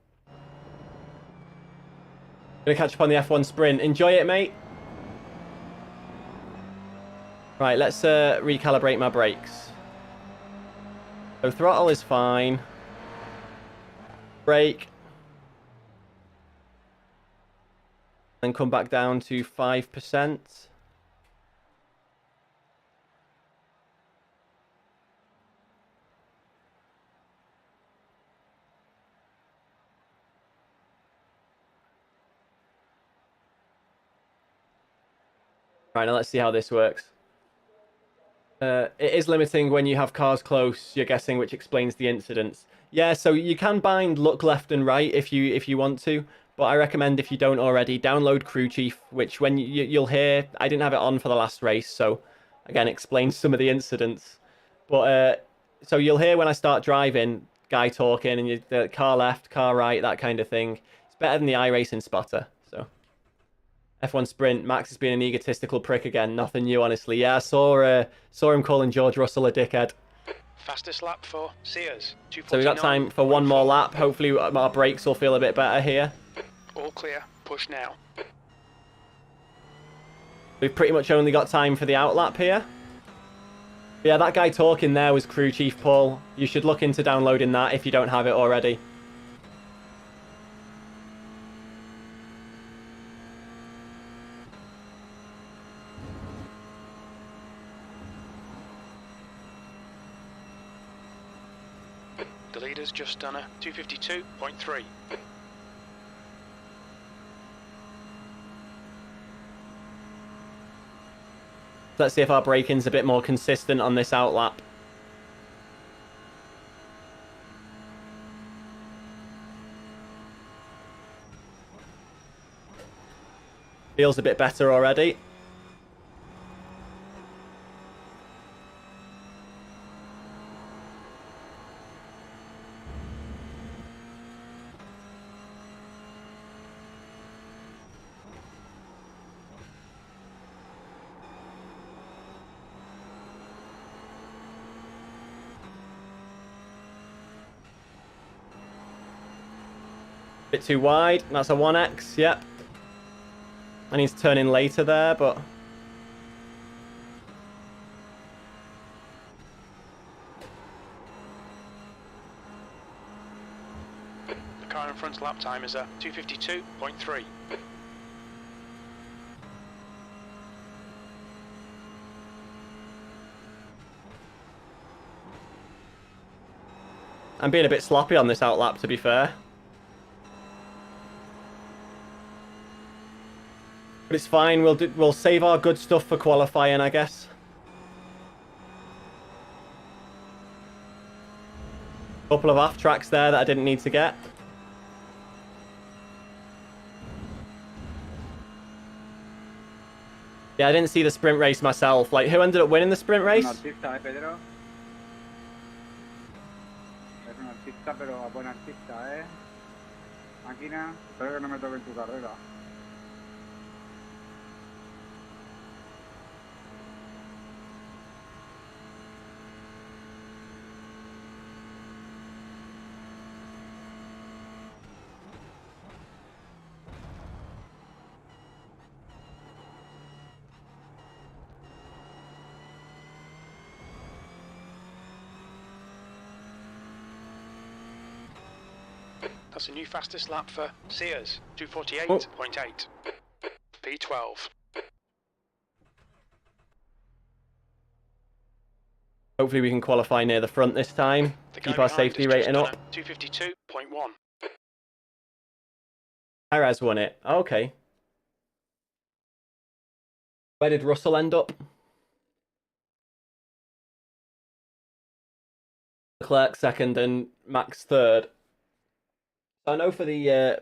Gonna catch up on the F1 sprint. Enjoy it, mate. Right, let's recalibrate my brakes. So throttle is fine. Brake. Then come back down to 5%. Right, now let's see how this works. It is limiting when you have cars close, you're guessing, which explains the incidents. Yeah, so you can bind look left and right if you want to, but I recommend, if you don't already, download Crew Chief, which when you'll hear, I didn't have it on for the last race, so again, explains some of the incidents. But so you'll hear when I start driving, guy talking, and the car left, car right, that kind of thing. It's better than the iRacing spotter. So F1 sprint, Max has been an egotistical prick again. Nothing new, honestly. Yeah, I saw him calling George Russell a dickhead. Fastest lap for Sears, 249. So we got time for one more lap. Hopefully our brakes will feel a bit better here. All clear. Push now. We've pretty much only got time for the outlap here. Yeah, that guy talking there was Crew Chief Paul. You should look into downloading that if you don't have it already. The leader's just done a 252.3. Let's see if our braking's a bit more consistent on this outlap. Feels a bit better already. Bit too wide. That's a 1x, yep. I need to turn in later there, but... The car in front's lap time is a 252.3. I'm being a bit sloppy on this outlap, to be fair. But it's fine. We'll save our good stuff for qualifying, I guess. Couple of off tracks there that I didn't need to get. Yeah, I didn't see the sprint race myself. Like, who ended up winning the sprint race? Artista, Pedro. Es un artista, pero buen artista, Máquina, espero que no me toque en tu carrera. That's a new fastest lap for Sears, 248.8. P12. Hopefully we can qualify near the front this time. The Keep guy our behind safety has just rating done up. a 252.1. Perez won it. Okay. Where did Russell end up? Leclerc second and Max third. I know for the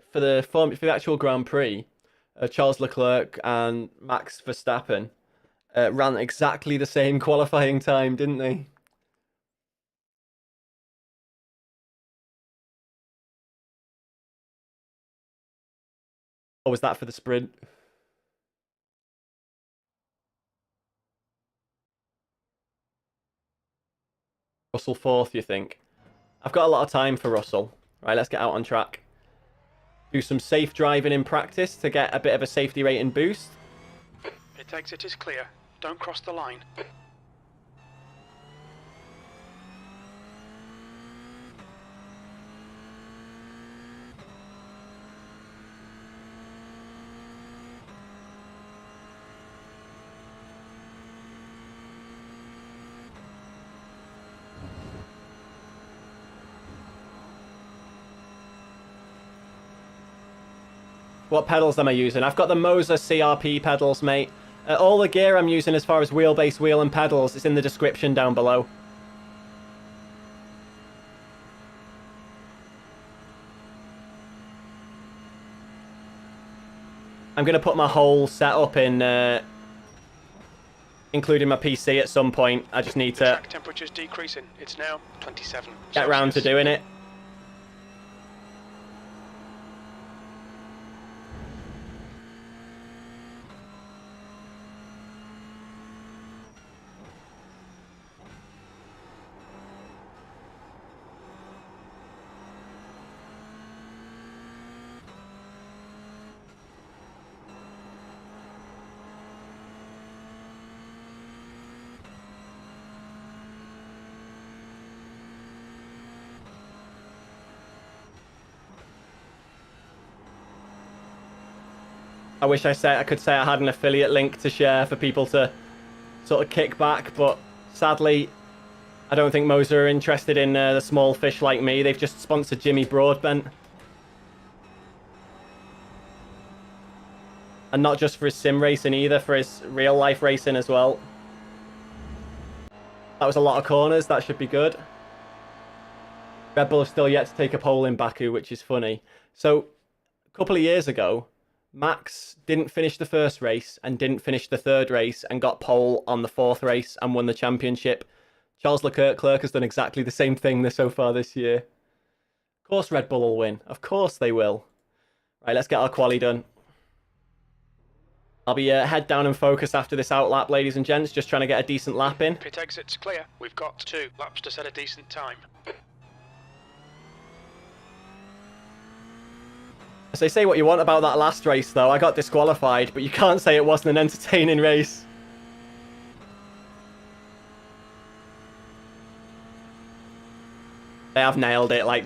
actual Grand Prix, Charles Leclerc and Max Verstappen ran exactly the same qualifying time, didn't they? Or was that for the sprint? Russell fourth, you think? I've got a lot of time for Russell. Right, let's get out on track. Do some safe driving in practice to get a bit of a safety rating boost. Pit exit is clear. Don't cross the line. What pedals am I using? I've got the Moza CRP pedals, mate. All the gear I'm using as far as wheelbase, wheel and pedals is in the description down below. I'm going to put my whole setup in, including my PC at some point. I just need The to track temperature's decreasing. It's now 27. get round to doing it. I wish I could say I had an affiliate link to share for people to sort of kick back, but sadly, I don't think Moza are interested in the small fish like me. They've just sponsored Jimmy Broadbent. And not just for his sim racing either, for his real life racing as well. That was a lot of corners. That should be good. Red Bull have still yet to take a pole in Baku, which is funny. So, a couple of years ago, Max didn't finish the first race and didn't finish the third race and got pole on the fourth race and won the championship. Charles Leclerc has done exactly the same thing so far this year. Of course Red Bull will win. Of course they will. Right, let's get our quali done. I'll be head down and focus after this outlap, ladies and gents, just trying to get a decent lap in. Pit exit's clear. We've got 2 laps to set a decent time. So say what you want about that last race, though. I got disqualified, but you can't say it wasn't an entertaining race. They have nailed it. Like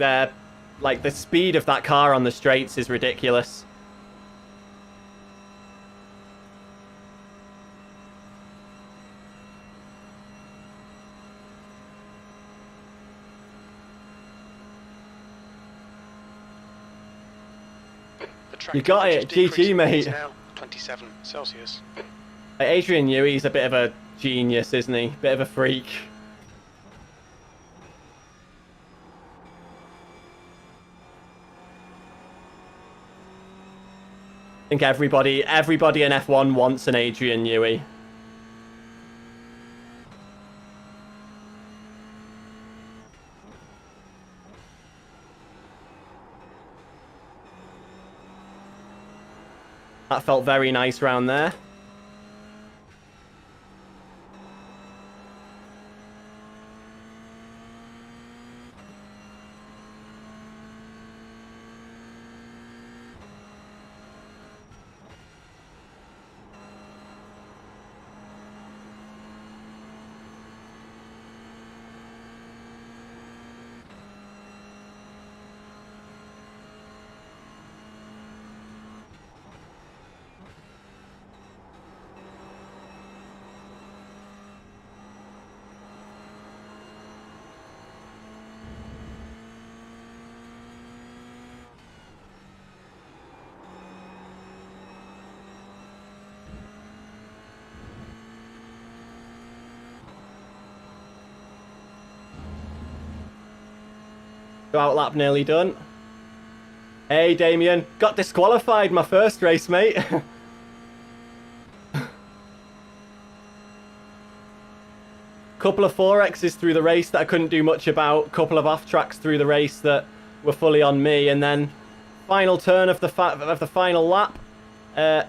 the speed of that car on the straights is ridiculous. You got it. GG, mate. Now 27 Celsius. Adrian Newey's a bit of a genius, isn't he? Bit of a freak. I think everybody in F1 wants an Adrian Newey. That felt very nice round there. Outlap nearly done. Hey, Damien. Got disqualified my first race, mate. Couple of 4Xs through the race that I couldn't do much about. Couple of off-tracks through the race that were fully on me. And then final turn of the final lap.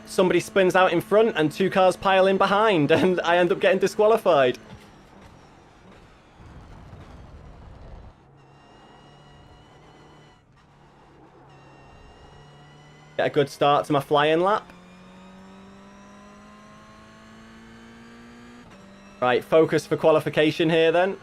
Somebody spins out in front and 2 cars pile in behind. And I end up getting disqualified. Get a good start to my fly-in lap. Right, focus for qualification here then.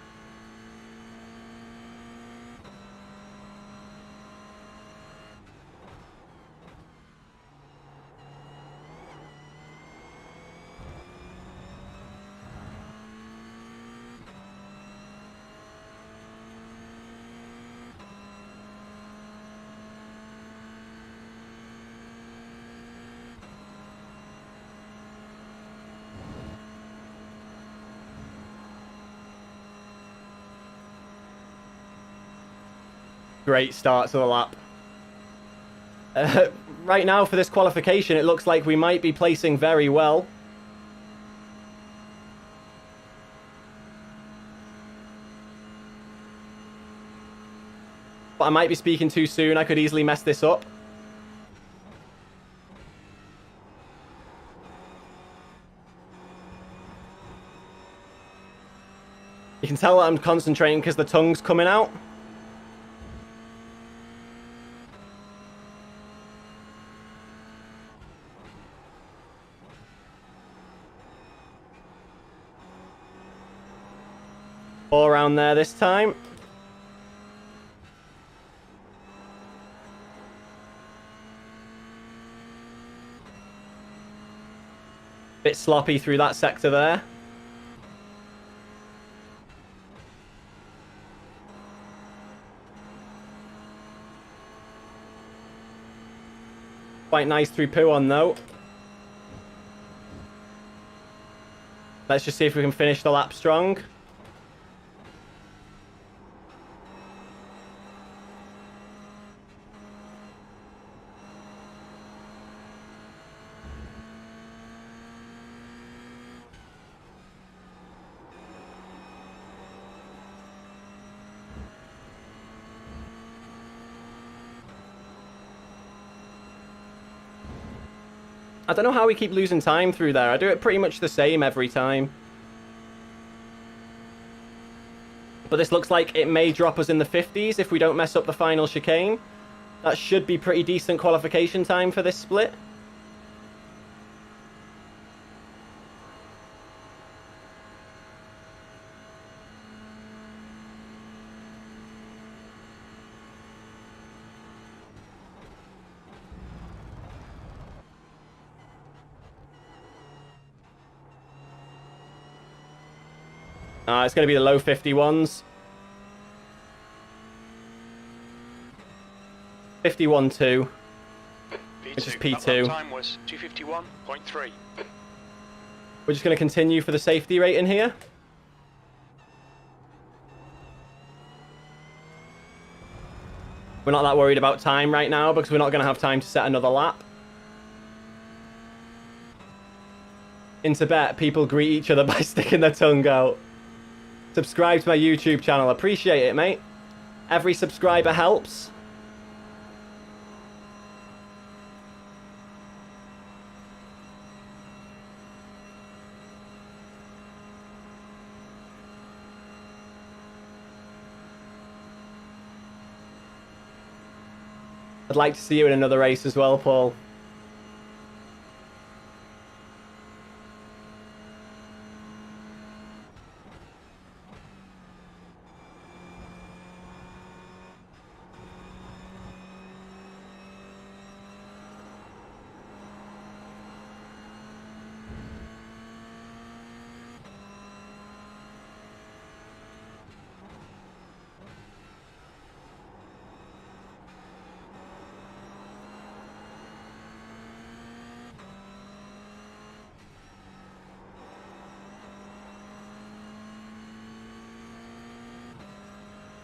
Great start to the lap. Right now for this qualification, it looks like we might be placing very well. But I might be speaking too soon. I could easily mess this up. You can tell that I'm concentrating because the tongue's coming out. All around there this time. Bit sloppy through that sector there. Quite nice through Puon, though. Let's just see if we can finish the lap strong. I don't know how we keep losing time through there. I do it pretty much the same every time. But this looks like it may drop us in the 50s if we don't mess up the final chicane. That should be pretty decent qualification time for this split. It's going to be the low 51s. 51.2. Which is P2. Time was 251.3. We're just going to continue for the safety rating here. We're not that worried about time right now because we're not going to have time to set another lap. In Tibet, people greet each other by sticking their tongue out. Subscribe to my YouTube channel. Appreciate it, mate. Every subscriber helps. I'd like to see you in another race as well, Paul.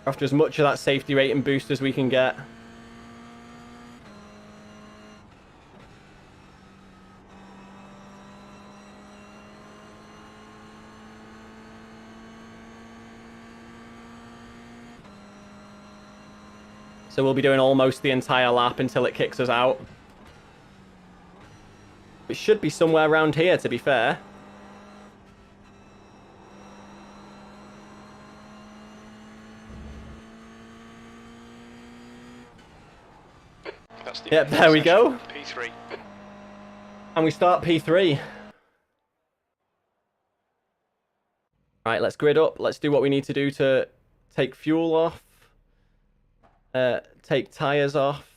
After as much of that safety rating boost as we can get. So we'll be doing almost the entire lap until it kicks us out. It should be somewhere around here, to be fair. Yep, there we go. P3. And we start P3. Right, let's grid up. Let's do what we need to do to take fuel off. Take tyres off.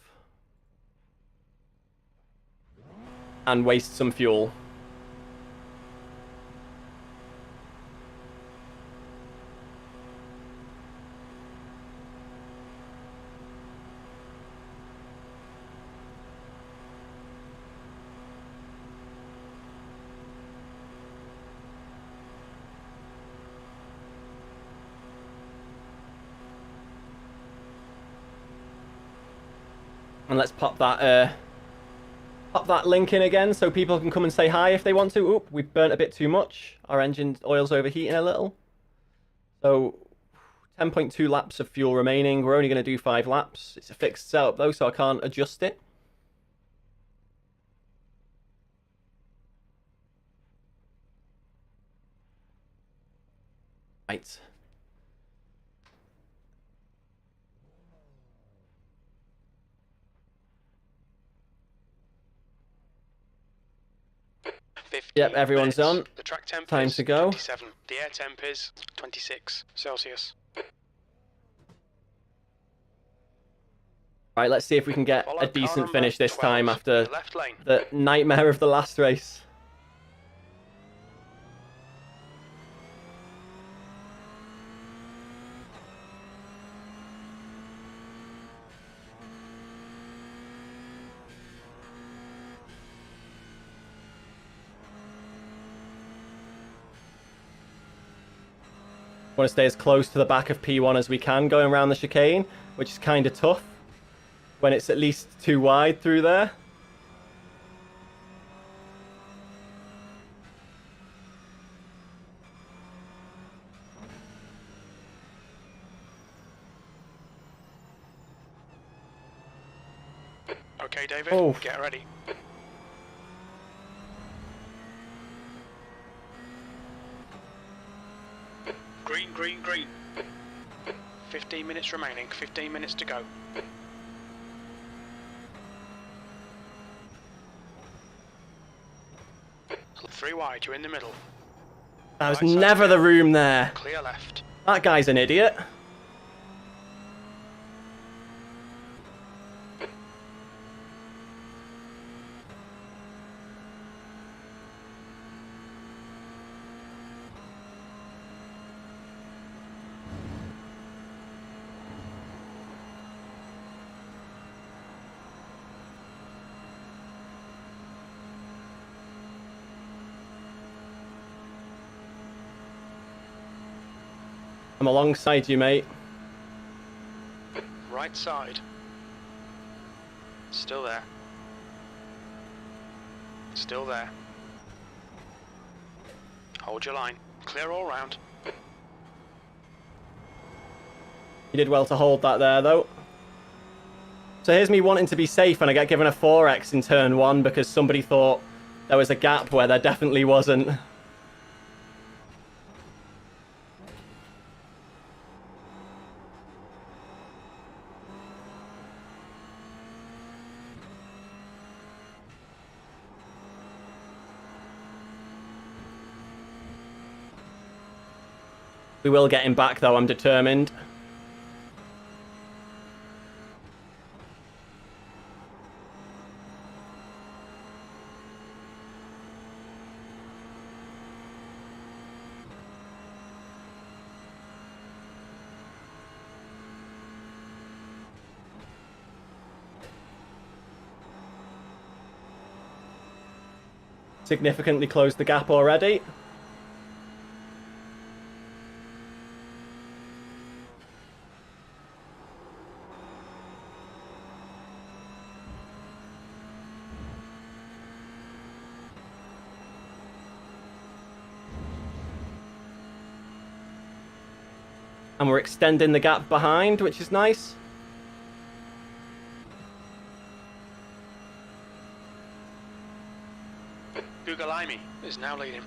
And waste some fuel. And let's pop that link in again so people can come and say hi if they want to. Oop, we've burnt a bit too much. Our engine oil's overheating a little. So 10.2 laps of fuel remaining. We're only going to do 5 laps. It's a fixed setup though, so I can't adjust it. Right. Yep, everyone's on. The track temp Time is to go. 27. The air temp is 26 Celsius. Right, let's see if we can get Follow a car decent number finish this 12, time after the left lane. the nightmare of the last race. Want to stay as close to the back of P1 as we can going around the chicane, which is kind of tough when it's at least too wide through there. Okay, David, Oh. get ready. Green, green, green. 15 minutes remaining, 15 minutes to go. Three wide, you're in the middle. That was Right side never clear. the room there. Clear left. That guy's an idiot. I'm alongside you, mate. Right side. Still there. Still there. Hold your line. Clear all round. You did well to hold that there, though. So here's me wanting to be safe, and I get given a 4x in turn 1 because somebody thought there was a gap where there definitely wasn't. We will get him back, though, I'm determined. Significantly closed the gap already. And we're extending the gap behind, which is nice. Gugalimi is now leading.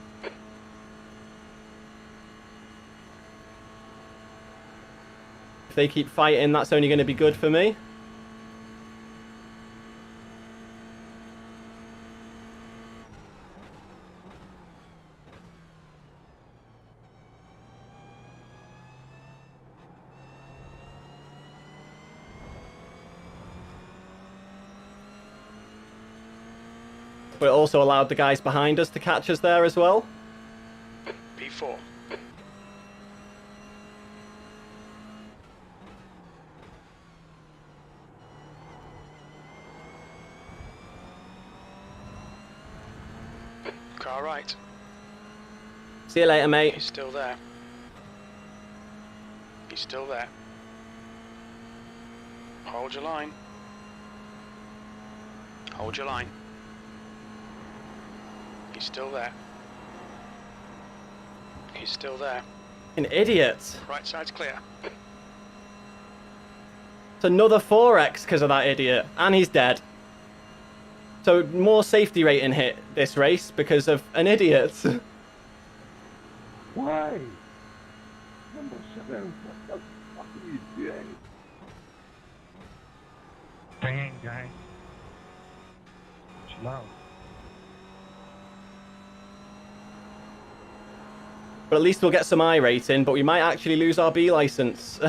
If they keep fighting, that's only going to be good for me. But it also allowed the guys behind us to catch us there as well. P4. Car right. See you later, mate. He's still there. He's still there. Hold your line. Hold your line. He's still there. He's still there. An idiot. Right side's clear. It's another 4x because of that idiot. And he's dead. So more safety rating hit this race because of an idiot. Why? Number 7, what the fuck are you doing? Dang, guy. Chill out. But at least we'll get some I rating, but we might actually lose our B license.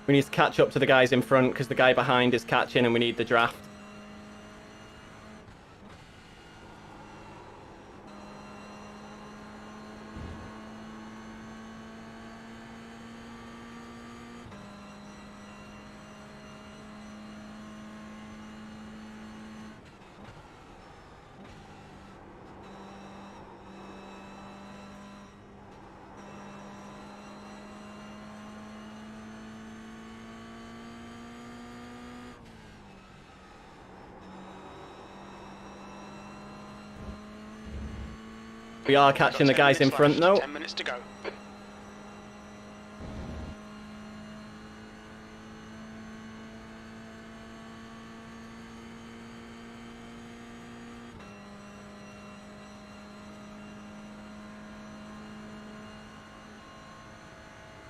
We need to catch up to the guys in front because the guy behind is catching and we need the draft. We are We've got catching the 10 guys in minutes front left, though. 10 minutes to go.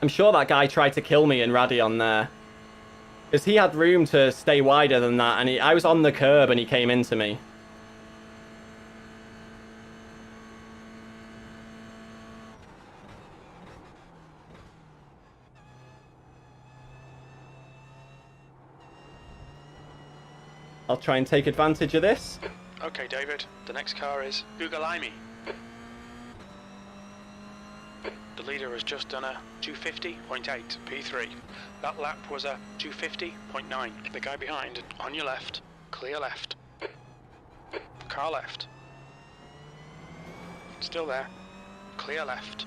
I'm sure that guy tried to kill me in Radion there. Because he had room to stay wider than that, and I was on the curb and he came into me. I'll try and take advantage of this. Okay, David, the next car is Google Imi. The leader has just done a 250.8 P3. That lap was a 250.9. The guy behind, on your left, clear left. Car left. Still there. Clear left.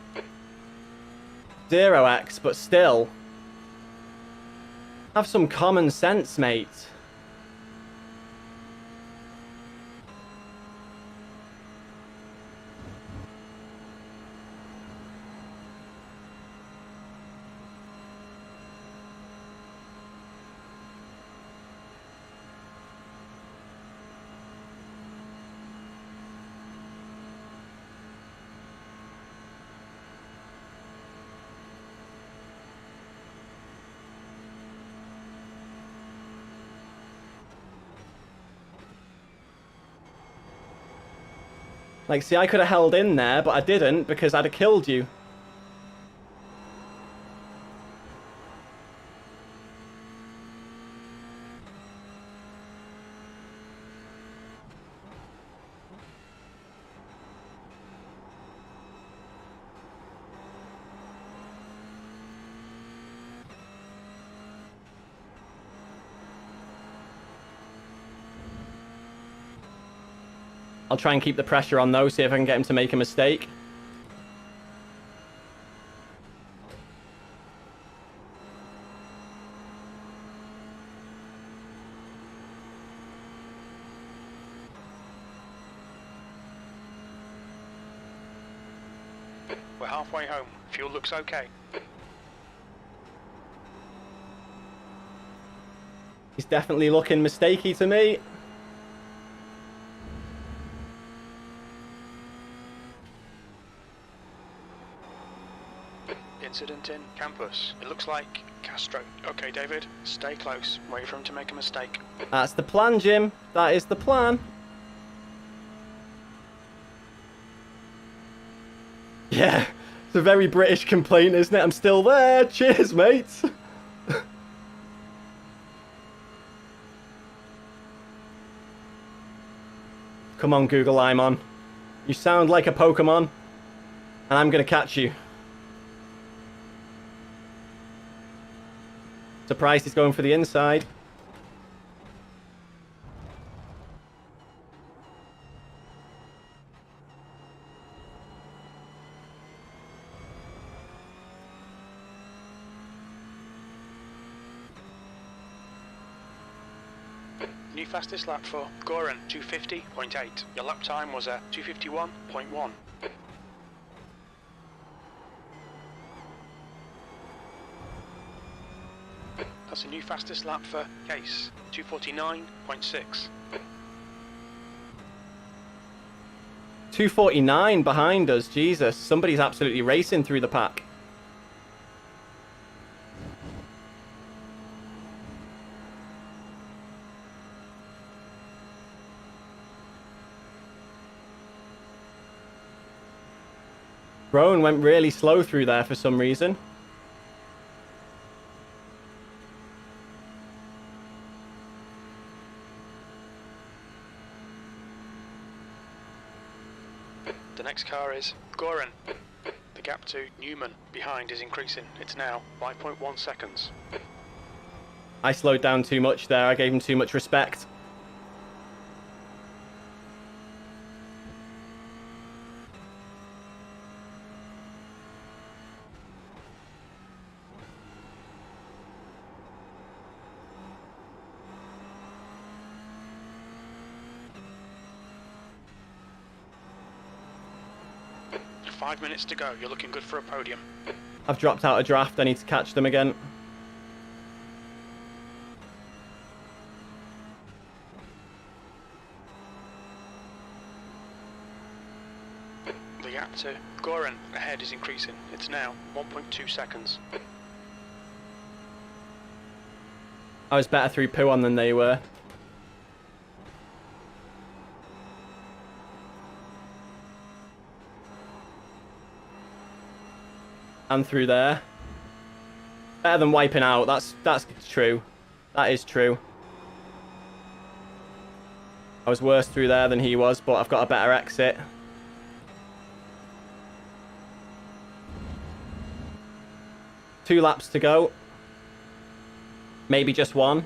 0x, but still. Have some common sense, mate. Like, see, I could have held in there, but I didn't because I'd have killed you. I'll try and keep the pressure on though, see if I can get him to make a mistake. We're halfway home. Fuel looks okay. He's definitely looking mistakey to me. Incident in campus. It looks like Castro. Okay, David, stay close. Wait for him to make a mistake. That's the plan, Jim. That is the plan. Yeah, it's a very British complaint, isn't it? I'm still there. Cheers, mate. Come on, Google, I'm on. You sound like a Pokemon, and I'm going to catch you. Surprised he's going for the inside. New fastest lap for Goran, 250.8. Your lap time was a 251.1. That's a new fastest lap for Case, 249.6. 249 behind us. Jesus, somebody's absolutely racing through the pack. Rowan went really slow through there for some reason. The next car is Goran. The gap to Newman behind is increasing. It's now 5.1 seconds. I slowed down too much there. I gave him too much respect. 5 minutes to go. You're looking good for a podium. I've dropped out a draft. I need to catch them again. The gap to Goran ahead is increasing. It's now 1.2 seconds. I was better through Puon than they were. And through there. Better than wiping out. That's true. That is true. I was worse through there than he was, but I've got a better exit. Two laps to go. Maybe just one.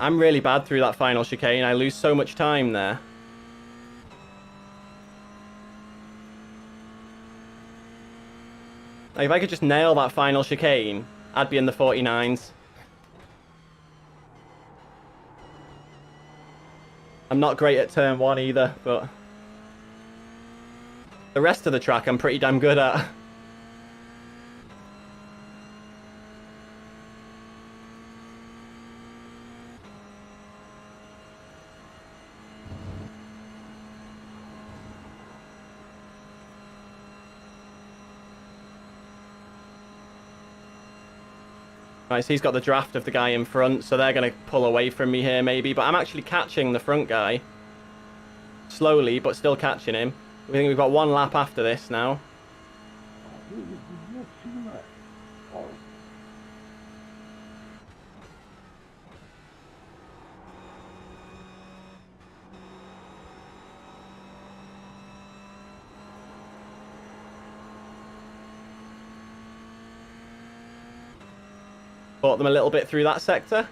I'm really bad through that final chicane. I lose so much time there. Like, if I could just nail that final chicane, I'd be in the 49s. I'm not great at turn 1 either, but the rest of the track I'm pretty damn good at. Right, so he's got the draft of the guy in front, so they're going to pull away from me here maybe. But I'm actually catching the front guy. Slowly, but still catching him. We think we've got one lap after this now. Bought them a little bit through that sector.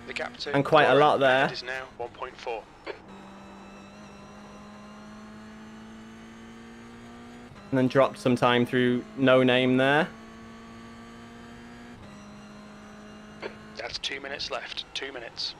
The gap to And quite a lot there. is now 1.4. And then dropped some time through No Name there. That's 2 minutes left. 2 minutes.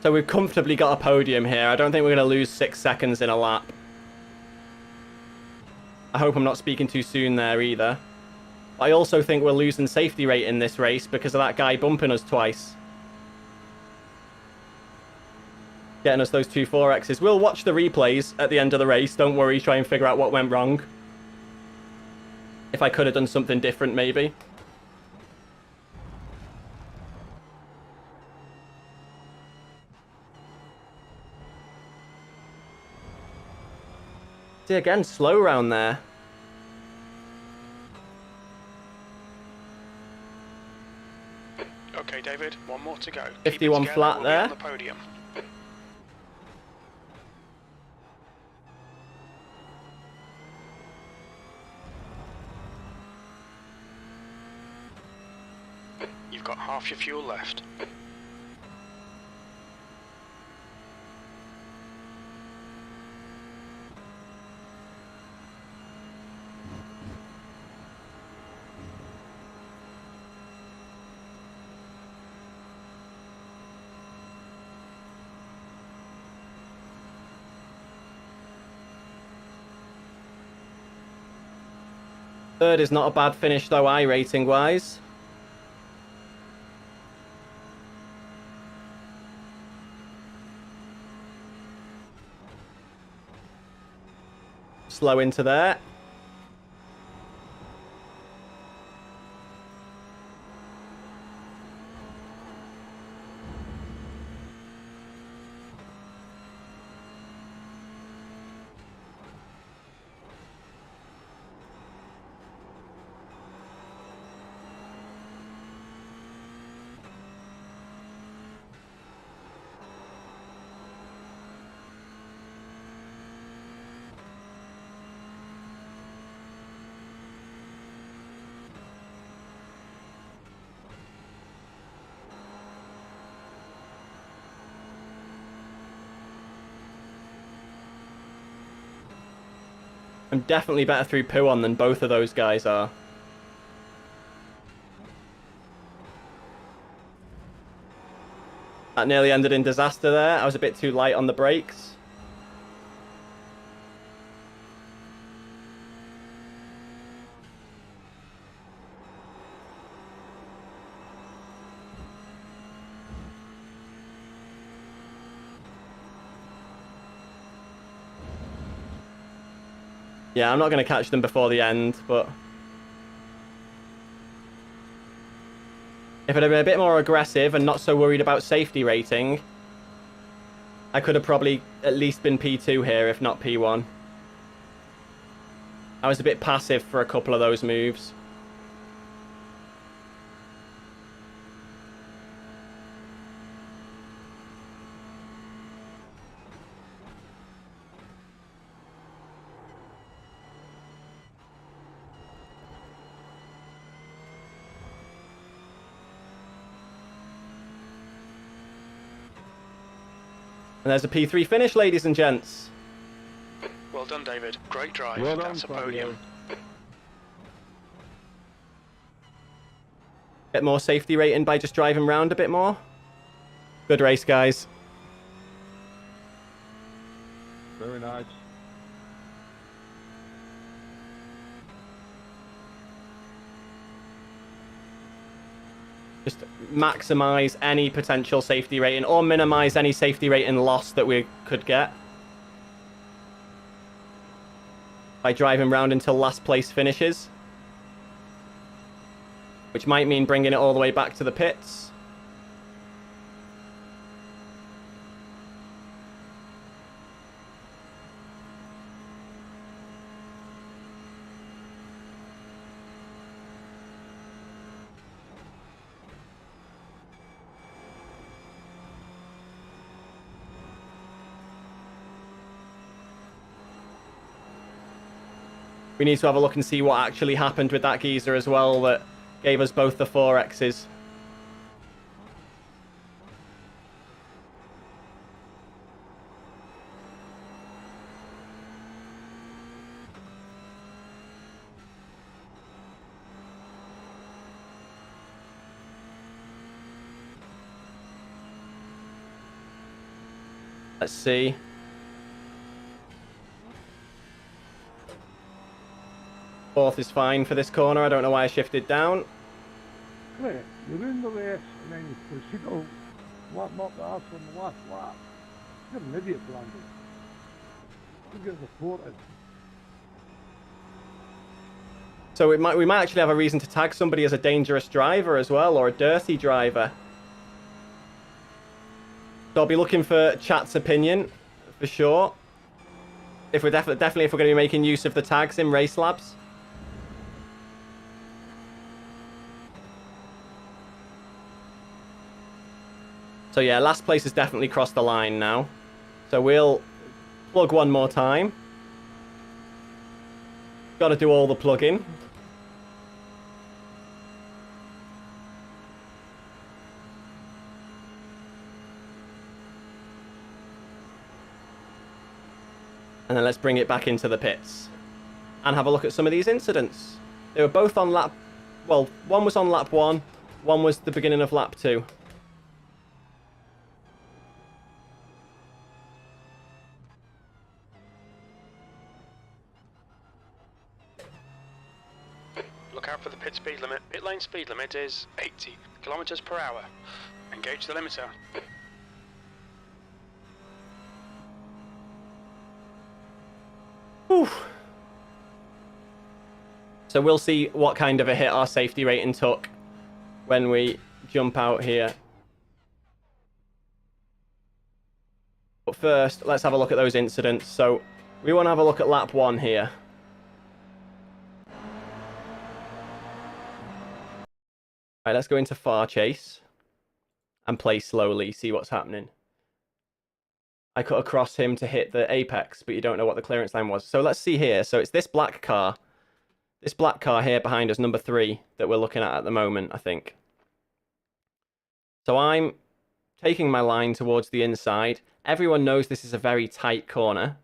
So we've comfortably got a podium here. I don't think we're going to lose 6 seconds in a lap. I hope I'm not speaking too soon there either. I also think we're losing safety rate in this race because of that guy bumping us twice. Getting us those 2 4Xs. We'll watch the replays at the end of the race. Don't worry, try and figure out what went wrong. If I could have done something different, maybe. See, again, slow round there. Okay, David, one more to go. 51 flat there. On the podium. You've got half your fuel left. Third is not a bad finish though, iRacing wise. Slow into there. I'm definitely better through Puon than both of those guys are. That nearly ended in disaster there. I was a bit too light on the brakes. Yeah, I'm not going to catch them before the end, but if I'd have been a bit more aggressive and not so worried about safety rating, I could have probably at least been P2 here, if not P1. I was a bit passive for a couple of those moves. And there's a P3 finish, ladies and gents. Well done, David. Great drive. Well done, That's a podium. Get more safety rating by just driving round a bit more. Good race, guys. Very nice. Just maximize any potential safety rating or minimize any safety rating loss that we could get by driving round until last place finishes, which might mean bringing it all the way back to the pits. We need to have a look and see what actually happened with that geezer as well that gave us both the 4Xs. Let's see. Fourth is fine for this corner. I don't know why I shifted down. Claire, you're in the race and then you push it out. What not the ass on the last lap? You're an idiot, Brandon. You get supported. So we might actually have a reason to tag somebody as a dangerous driver as well, or a dirty driver. So I'll be looking for chat's opinion for sure. If we're definitely if we're going to be making use of the tags in race labs. So yeah, last place has definitely crossed the line now. So we'll plug one more time. Got to do all the plugging. And then let's bring it back into the pits and have a look at some of these incidents. They were both on lap, well, one was on lap 1, one was the beginning of lap 2. out for the pit speed limit. Pit lane speed limit is 80 kilometers per hour. Engage the limiter. Whew. So we'll see what kind of a hit our safety rating took when we jump out here. But first, let's have a look at those incidents. So we want to have a look at lap 1 here. Right, let's go into far chase and play slowly, see what's happening. I cut across him to hit the apex, but you don't know what the clearance line was. So let's see here. So it's this black car. This black car here behind us, number 3, that we're looking at the moment, I think. So I'm taking my line towards the inside. Everyone knows this is a very tight corner.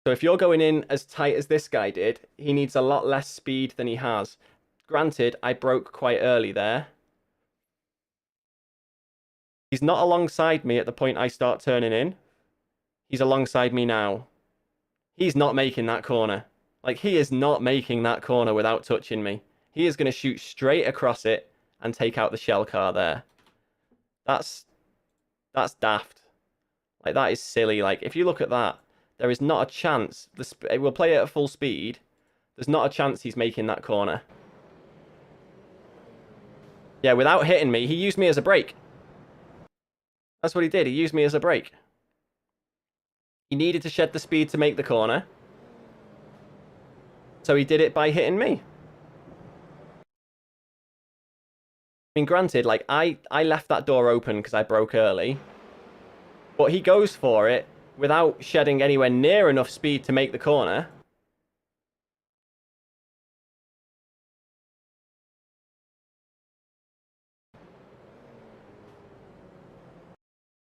So if you're going in as tight as this guy did, he needs a lot less speed than he has. Granted, I broke quite early there. He's not alongside me at the point I start turning in. He's alongside me now. He's not making that corner. Like, he is not making that corner without touching me. He is going to shoot straight across it and take out the shell car there. That's daft. Like, that is silly. Like, if you look at that, there is not a chance. We'll play it at full speed. There's not a chance he's making that corner. Yeah, without hitting me, he used me as a brake. That's what he did. He used me as a brake. He needed to shed the speed to make the corner. So he did it by hitting me. I mean, granted, like, I left that door open because I broke early. But he goes for it without shedding anywhere near enough speed to make the corner.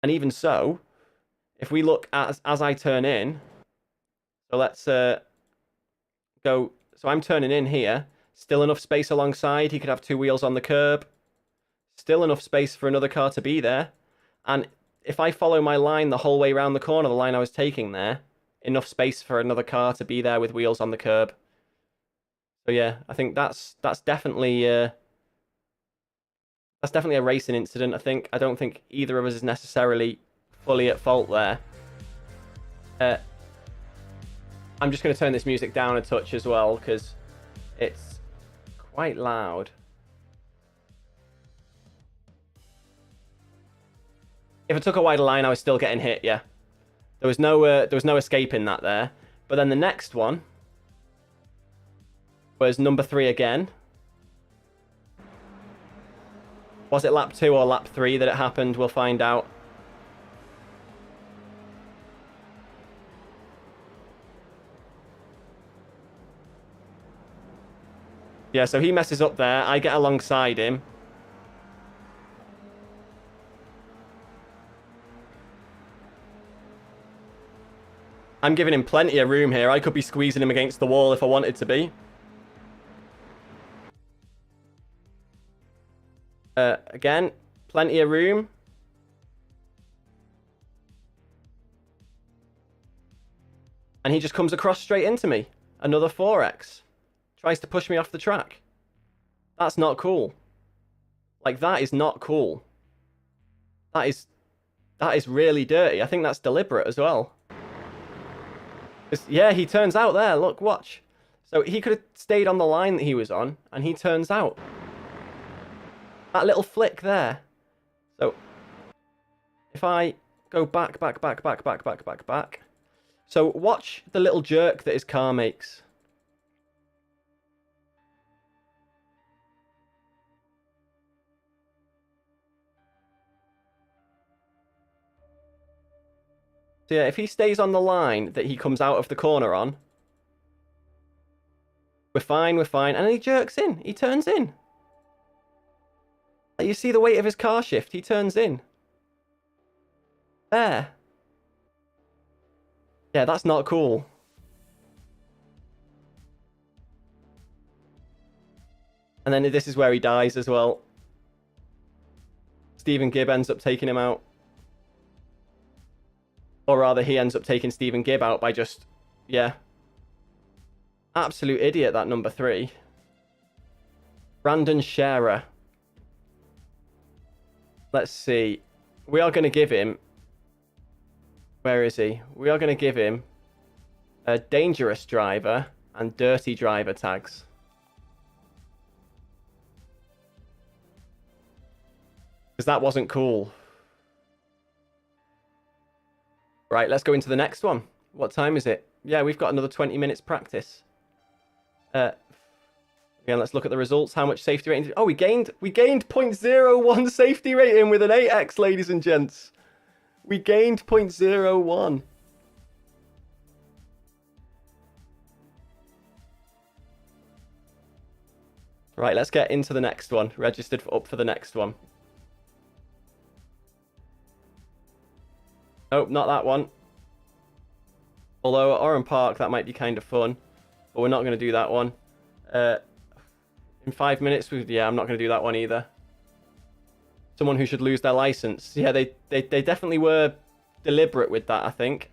And even so, if we look at as I turn in, so let's go. So I'm turning in here. Still enough space alongside. He could have 2 wheels on the curb. Still enough space for another car to be there. And if I follow my line the whole way around the corner, the line I was taking there, enough space for another car to be there with wheels on the curb. So yeah, I think that's definitely a racing incident. I don't think either of us is necessarily fully at fault there. I'm just going to turn this music down a touch as well because it's quite loud. If I took a wider line, I was still getting hit. Yeah, there was no escaping that there. But then the next one was number 3 again. Was it lap 2 or lap 3 that it happened? We'll find out. Yeah, so he messes up there. I get alongside him. I'm giving him plenty of room here. I could be squeezing him against the wall if I wanted to be. Again, plenty of room. And he just comes across straight into me. Another 4X. Tries to push me off the track. That's not cool. Like, that is not cool. That is really dirty. I think that's deliberate as well. Yeah, he turns out there. Look, watch. So he could have stayed on the line that he was on, and he turns out. That little flick there. So if I go back. So watch the little jerk that his car makes. So yeah, if he stays on the line that he comes out of the corner on, we're fine. And then he jerks in. He turns in. You see the weight of his car shift. He turns in. There. Yeah, that's not cool. And then this is where he dies as well. Stephen Gibb ends up taking him out. Or rather, he ends up taking Stephen Gibb out by just... Yeah. Absolute idiot, that number 3. Brandon Scherer. Let's see. We are going to give him... Where is he? We are going to give him a dangerous driver and dirty driver tags. Because that wasn't cool. Right, let's go into the next one. What time is it? Yeah, we've got another 20 minutes practice. Again, let's look at the results. How much safety rating? Oh, we gained 0.01 safety rating with an 8x, ladies and gents. We gained 0.01. Right, let's get into the next one. Registered up for the next one. Nope, not that one. Although at Oran Park, that might be kind of fun. But we're not going to do that one. In 5 minutes, yeah, I'm not going to do that one either. Someone who should lose their license. Yeah, they definitely were deliberate with that, I think.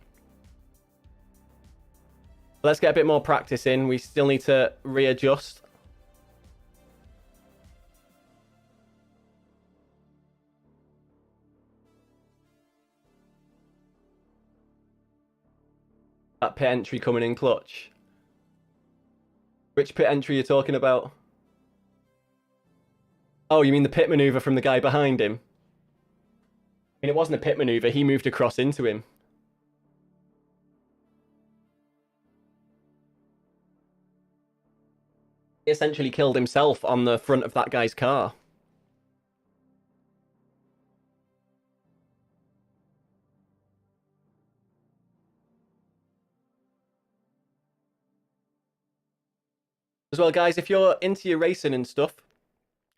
Let's get a bit more practice in. We still need to readjust. That pit entry coming in clutch. Which pit entry are you talking about? Oh, you mean the pit maneuver from the guy behind him? I mean, it wasn't a pit maneuver. He moved across into him. He essentially killed himself on the front of that guy's car. As well, guys, if you're into your racing and stuff,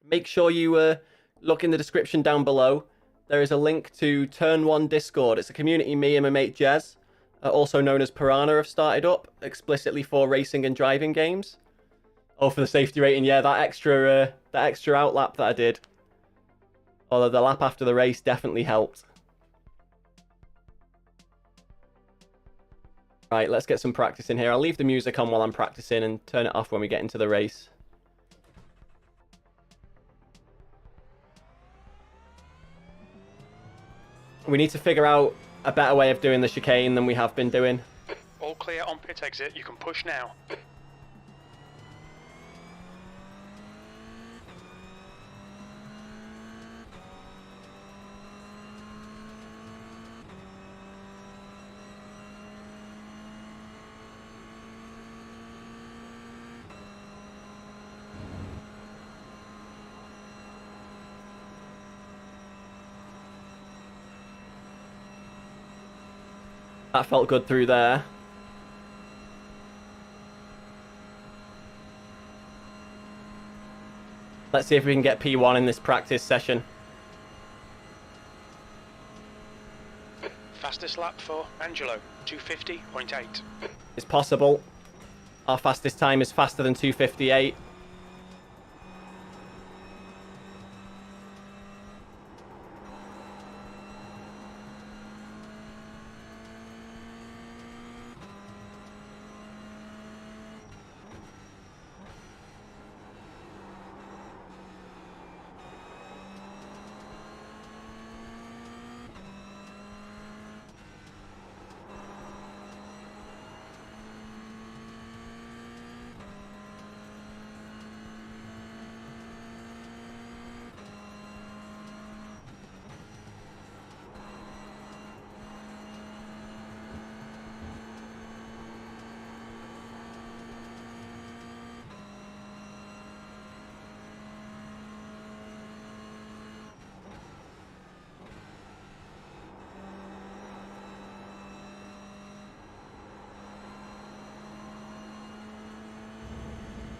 make sure you look in the description down below. There is a link to Turn 1 Discord. It's a community me and my mate Jez, also known as Piranha, have started up explicitly for racing and driving games. Oh, for the safety rating, yeah, that extra outlap that I did. Although the lap after the race definitely helped. Right, let's get some practice in here. I'll leave the music on while I'm practicing and turn it off when we get into the race. We need to figure out a better way of doing the chicane than we have been doing. All clear on pit exit. You can push now. That felt good through there. Let's see if we can get P1 in this practice session. Fastest lap for Angelo, 250.8. It's possible. Our fastest time is faster than 2:58.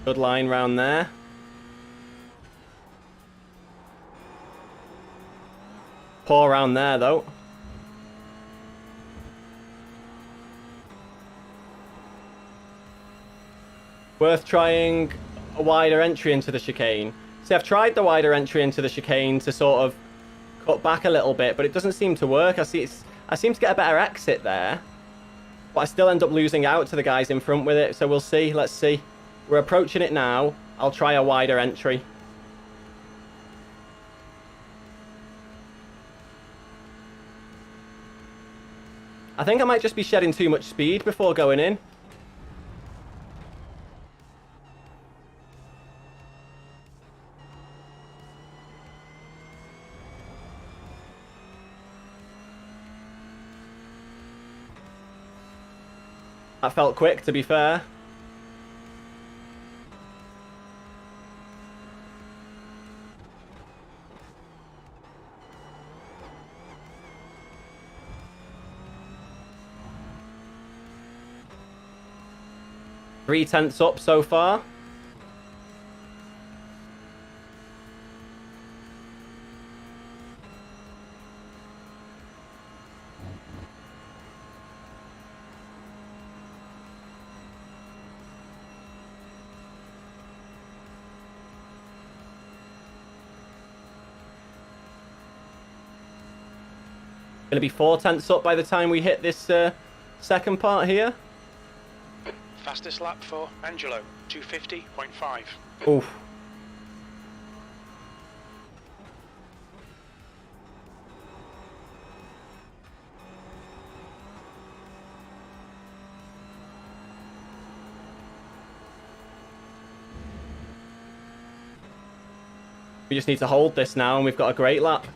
Good line round there. Poor round there, though. Worth trying a wider entry into the chicane. See, I've tried the wider entry into the chicane to sort of cut back a little bit, but it doesn't seem to work. I seem to get a better exit there. But I still end up losing out to the guys in front with it, so we'll see. Let's see. We're approaching it now. I'll try a wider entry. I think I might just be shedding too much speed before going in. That felt quick, to be fair. Three tenths up so far. Going to be 4 tenths up by the time we hit this second part here. Fastest lap for Angelo, 250.5. Oof. We just need to hold this now and we've got a great lap.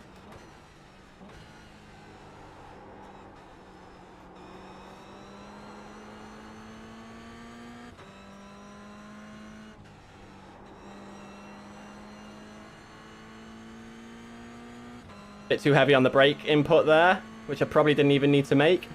Bit too heavy on the brake input there, which I probably didn't even need to make.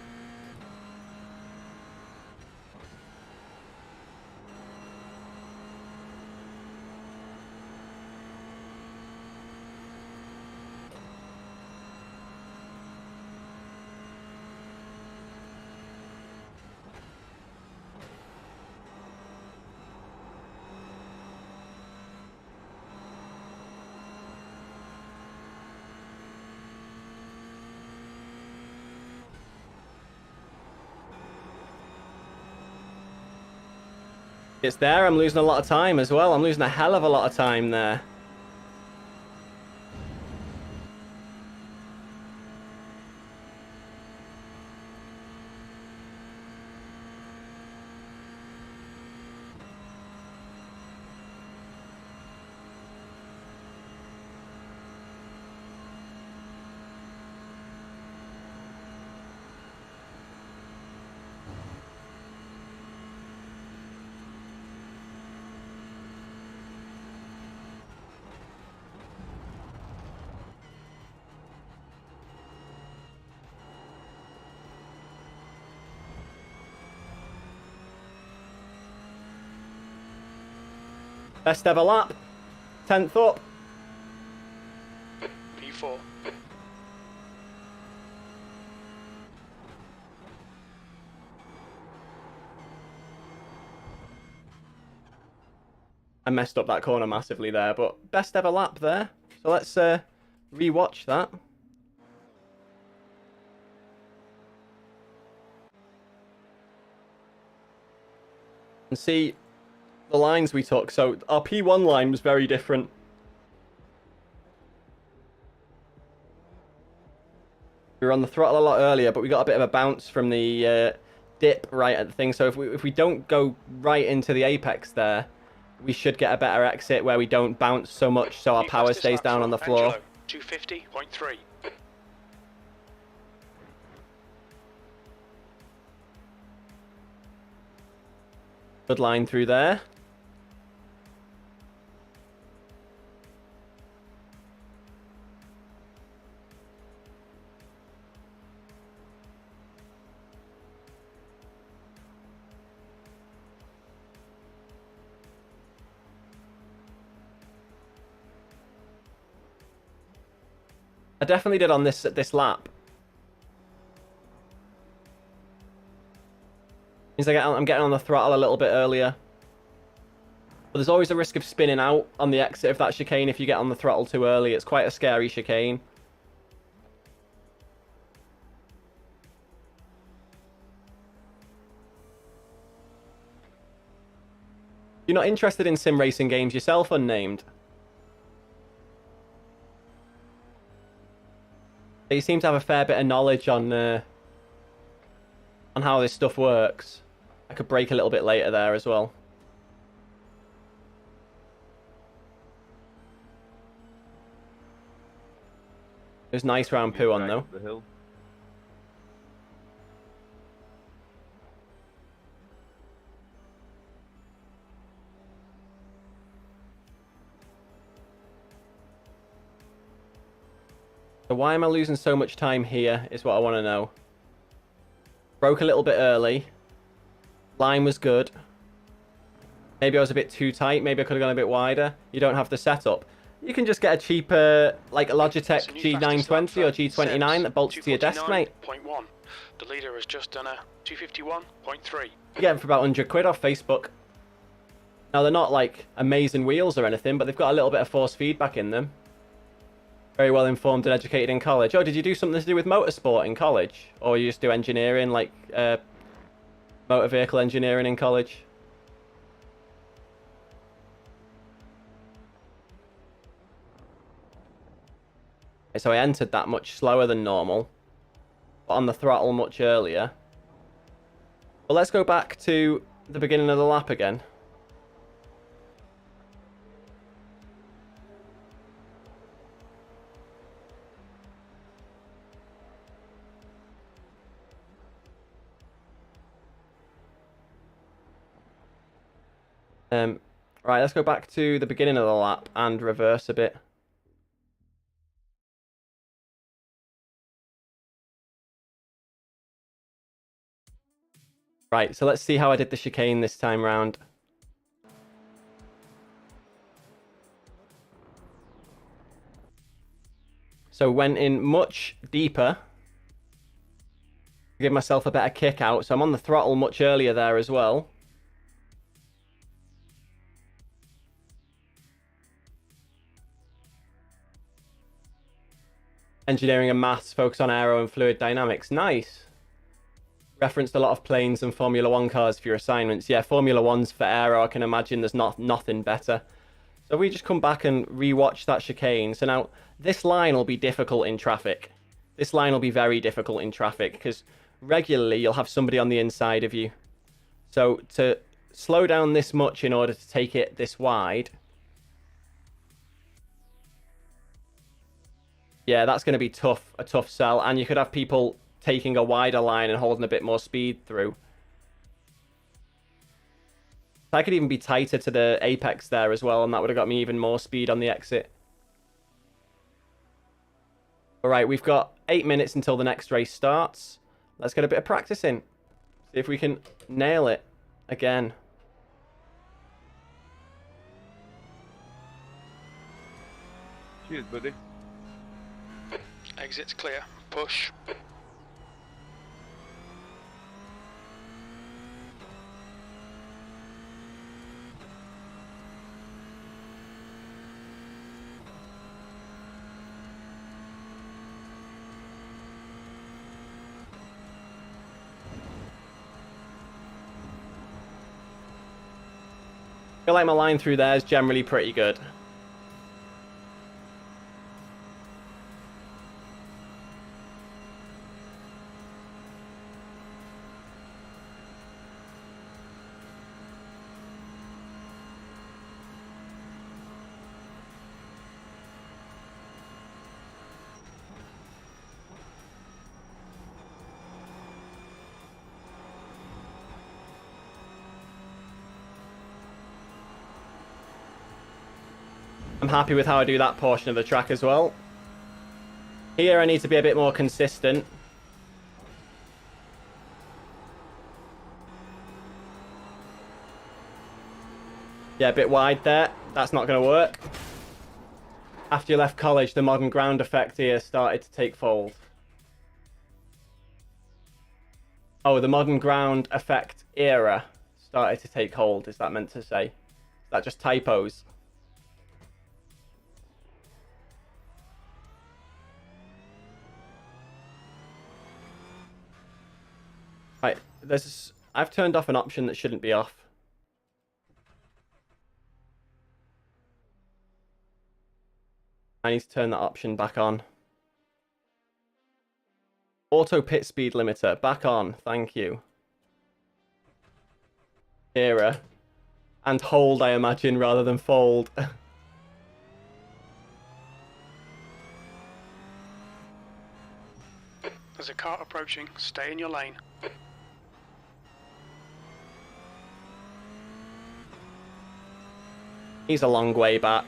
It's there. I'm losing a lot of time as well. I'm losing a hell of a lot of time there. Best ever lap. 10th up. P4. I messed up that corner massively there, but best ever lap there. So let's re-watch that. And see the lines we took. So our P1 line was very different. We were on the throttle a lot earlier, but we got a bit of a bounce from the dip right at the thing. So if we don't go right into the apex there, we should get a better exit where we don't bounce so much, so our power stays down on the floor. 250.3. Good line through there. I definitely did on this lap. Means I'm getting on the throttle a little bit earlier. But there's always a risk of spinning out on the exit of that chicane if you get on the throttle too early. It's quite a scary chicane. You're not interested in sim racing games yourself, unnamed? You seem to have a fair bit of knowledge on how this stuff works. I could break a little bit later there as well. It was nice round poo on though. The hill. So why am I losing so much time here is what I want to know. Broke a little bit early. Line was good. Maybe I was a bit too tight. Maybe I could have gone a bit wider. You don't have the setup. You can just get a cheaper, like a Logitech G920 or G29 that bolts to your desk, mate. 249.1. The leader has just done a 251.3. You get them for about 100 quid off Facebook. Now, they're not like amazing wheels or anything, but they've got a little bit of force feedback in them. Very well informed and educated in college. Oh, did you do something to do with motorsport in college? Or you just do engineering, like motor vehicle engineering in college? So I entered that much slower than normal, but on the throttle much earlier. Well, let's go back to the beginning of the lap again. Right, let's go back to the beginning of the lap and reverse a bit. Right, so let's see how I did the chicane this time round. So went in much deeper. Give myself a better kick out. So I'm on the throttle much earlier there as well. Engineering and maths, focus on aero and fluid dynamics. Nice. Referenced a lot of planes and Formula 1 cars for your assignments. Yeah, Formula 1's for aero. I can imagine there's nothing better. So we just come back and re-watch that chicane. So now this line will be difficult in traffic. This line will be very difficult in traffic because regularly you'll have somebody on the inside of you. So to slow down this much in order to take it this wide, yeah, that's going to be a tough sell. And you could have people taking a wider line and holding a bit more speed through. I could even be tighter to the apex there as well, and that would have got me even more speed on the exit. All right, we've got 8 minutes until the next race starts. Let's get a bit of practice in. See if we can nail it again. Cheers, buddy. Exit's clear. Push. I feel like my line through there is generally pretty good. I'm happy with how I do that portion of the track as well. Here I need to be a bit more consistent. Yeah, a bit wide there. That's not going to work. After you left college, the modern ground effect here started to take fold. Oh, the modern ground effect era started to take hold, is that meant to say? Is that just typos? Right, I've turned off an option that shouldn't be off. I need to turn that option back on. Auto pit speed limiter, back on, thank you. Era. And hold, I imagine, rather than fold. There's a car approaching. Stay in your lane. He's a long way back.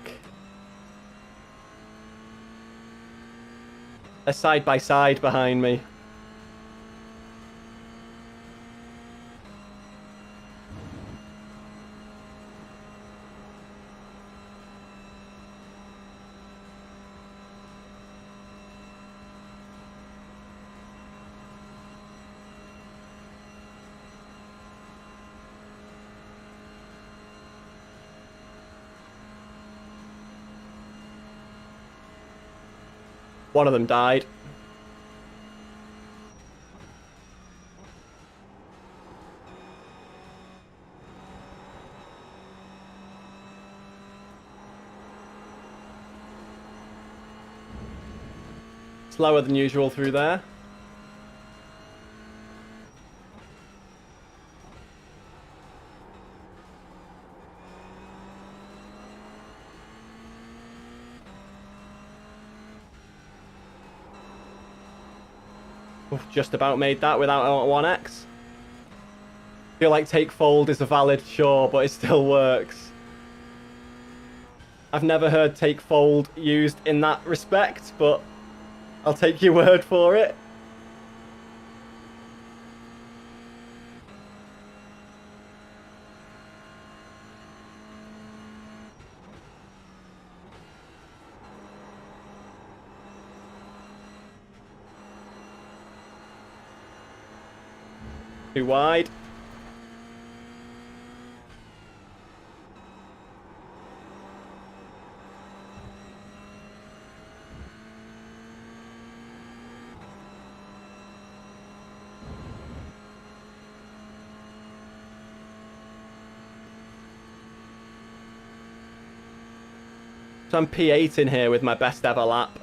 They're side by side behind me. One of them died. Slower than usual through there. Oof, just about made that without a 1x. Feel like take fold is a valid, sure, but it still works. I've never heard take fold used in that respect, but I'll take your word for it. Too wide. So I'm P8 in here with my best ever lap.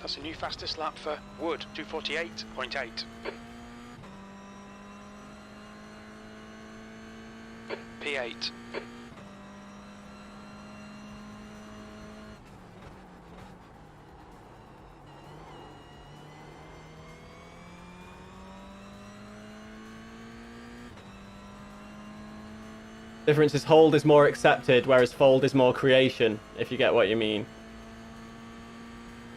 That's a new fastest lap for Wood, 248.8. P8. Difference is hold is more accepted, whereas fold is more creation, if you get what you mean.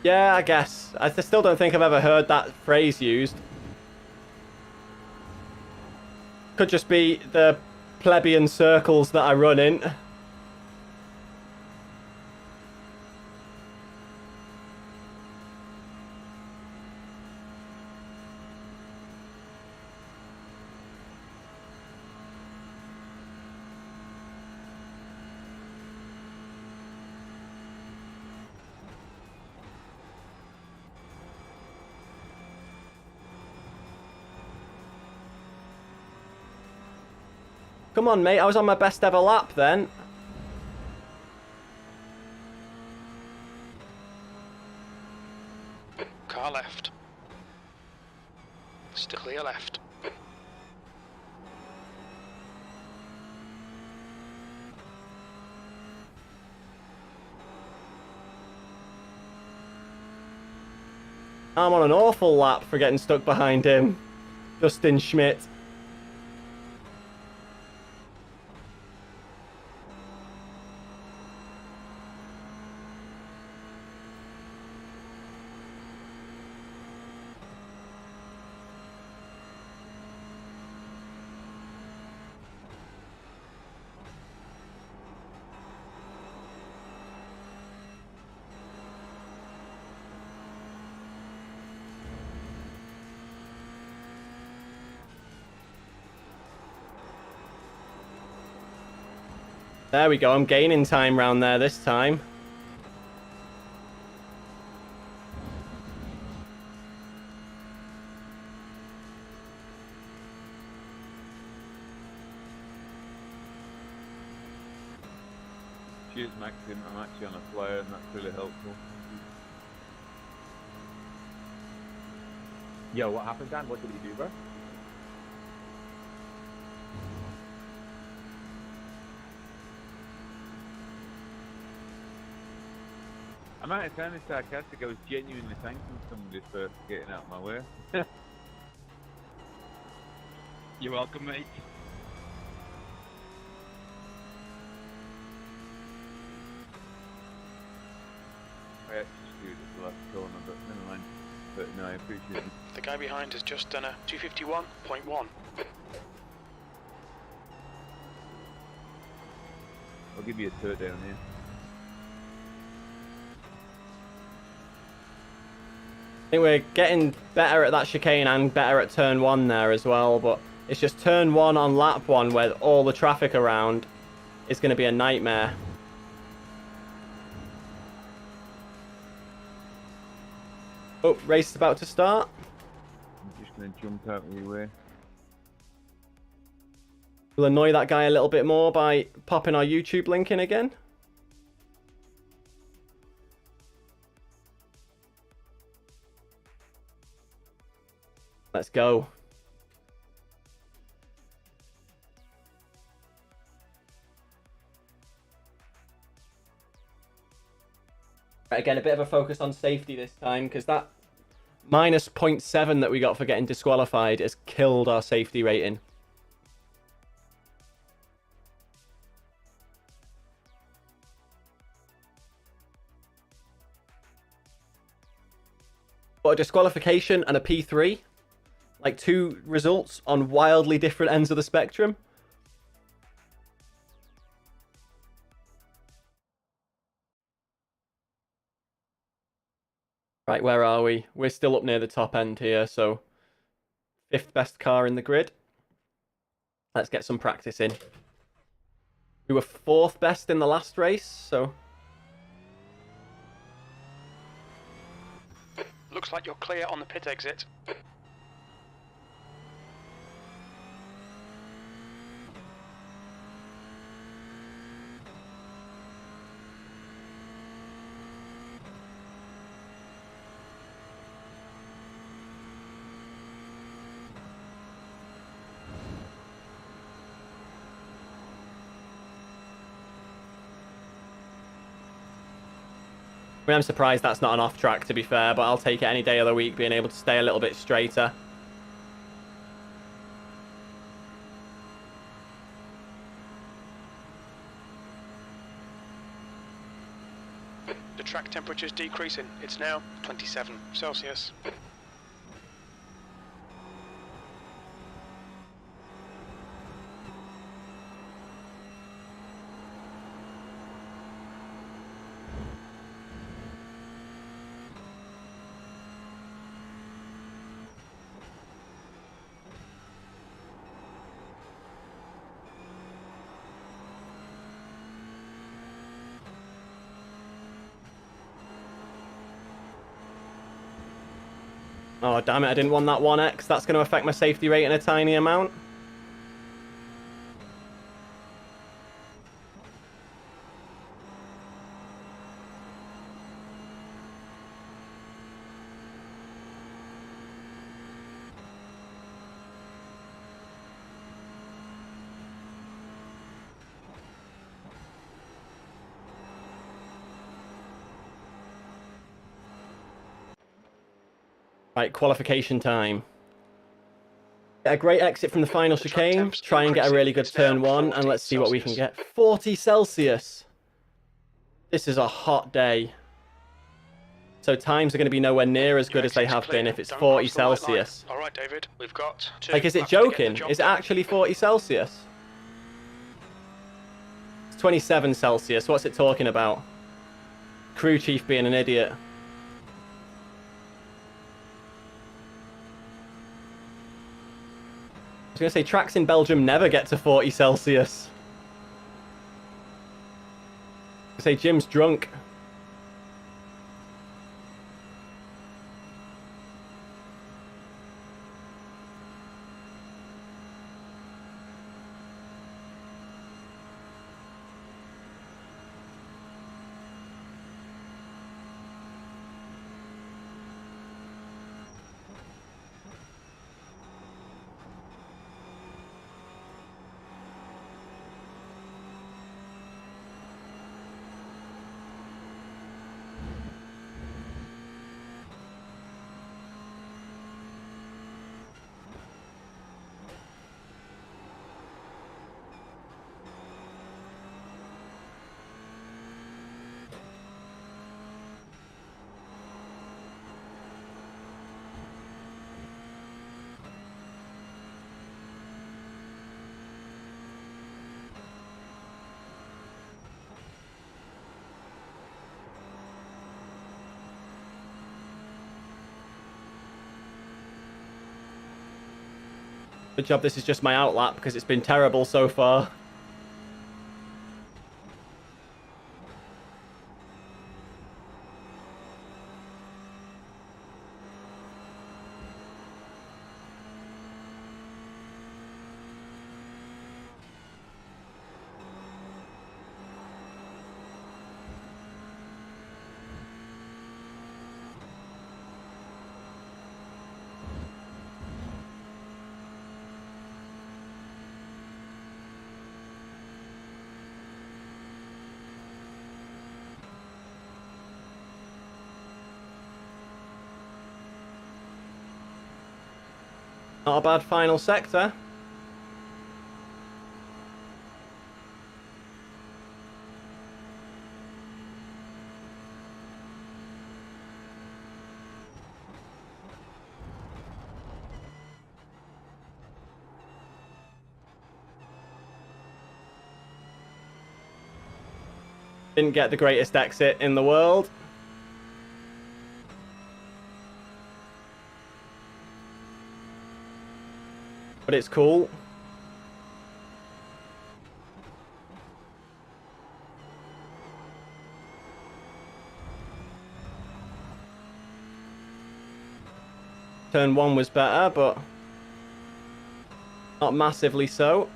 Yeah, I guess. I still don't think I've ever heard that phrase used. Could just be the plebeian circles that I run in. Come on, mate. I was on my best ever lap then. Car left. Still clear left. I'm on an awful lap for getting stuck behind him. Justin Schmidt. There we go. I'm gaining time round there this time. Cheers, Maxim. I'm actually on a flyer, and that's really helpful. Yo, what happened, Dan? What did he do, bro? I'm not sounding sarcastic. I was genuinely thanking somebody for getting out of my way. You're welcome, mate. I actually screwed at the last corner, but never mind. But no, I appreciate it. The guy behind has just done a 251.1. I'll give you a tour down here. I think we're getting better at that chicane and better at turn 1 there as well, but it's just turn 1 on lap 1 where all the traffic around is going to be a nightmare. Oh, race is about to start. I'm just going to jump out of your way. We'll annoy that guy a little bit more by popping our YouTube link in again. Let's go. Right, again, a bit of a focus on safety this time, because that minus 0.7 that we got for getting disqualified has killed our safety rating. But a disqualification and a P3, like two results on wildly different ends of the spectrum. Right, where are we? We're still up near the top end here, so 5th best car in the grid. Let's get some practice in. We were 4th best in the last race, so... Looks like you're clear on the pit exit. I mean, I'm surprised that's not an off track, to be fair, but I'll take it any day of the week, being able to stay a little bit straighter. The track temperature is decreasing. It's now 27 Celsius. Oh, damn it, I didn't want that 1x. That's going to affect my safety rate in a tiny amount. Right, qualification time. Get a great exit from the final chicane. Try and get a really good turn 1, and let's see what we can get. 40 Celsius. This is a hot day. So times are going to be nowhere near as good as they have been if it's 40 Celsius. All right, David, we've got two. Like, is it joking? Is it actually 40 Celsius? It's 27 Celsius. What's it talking about? Crew chief being an idiot. I was going to say, tracks in Belgium never get to 40 Celsius. Say Jim's drunk. Good job, this is just my outlap because it's been terrible so far. Not a bad final sector. Didn't get the greatest exit in the world. But it's cool. Turn 1 was better, but not massively so.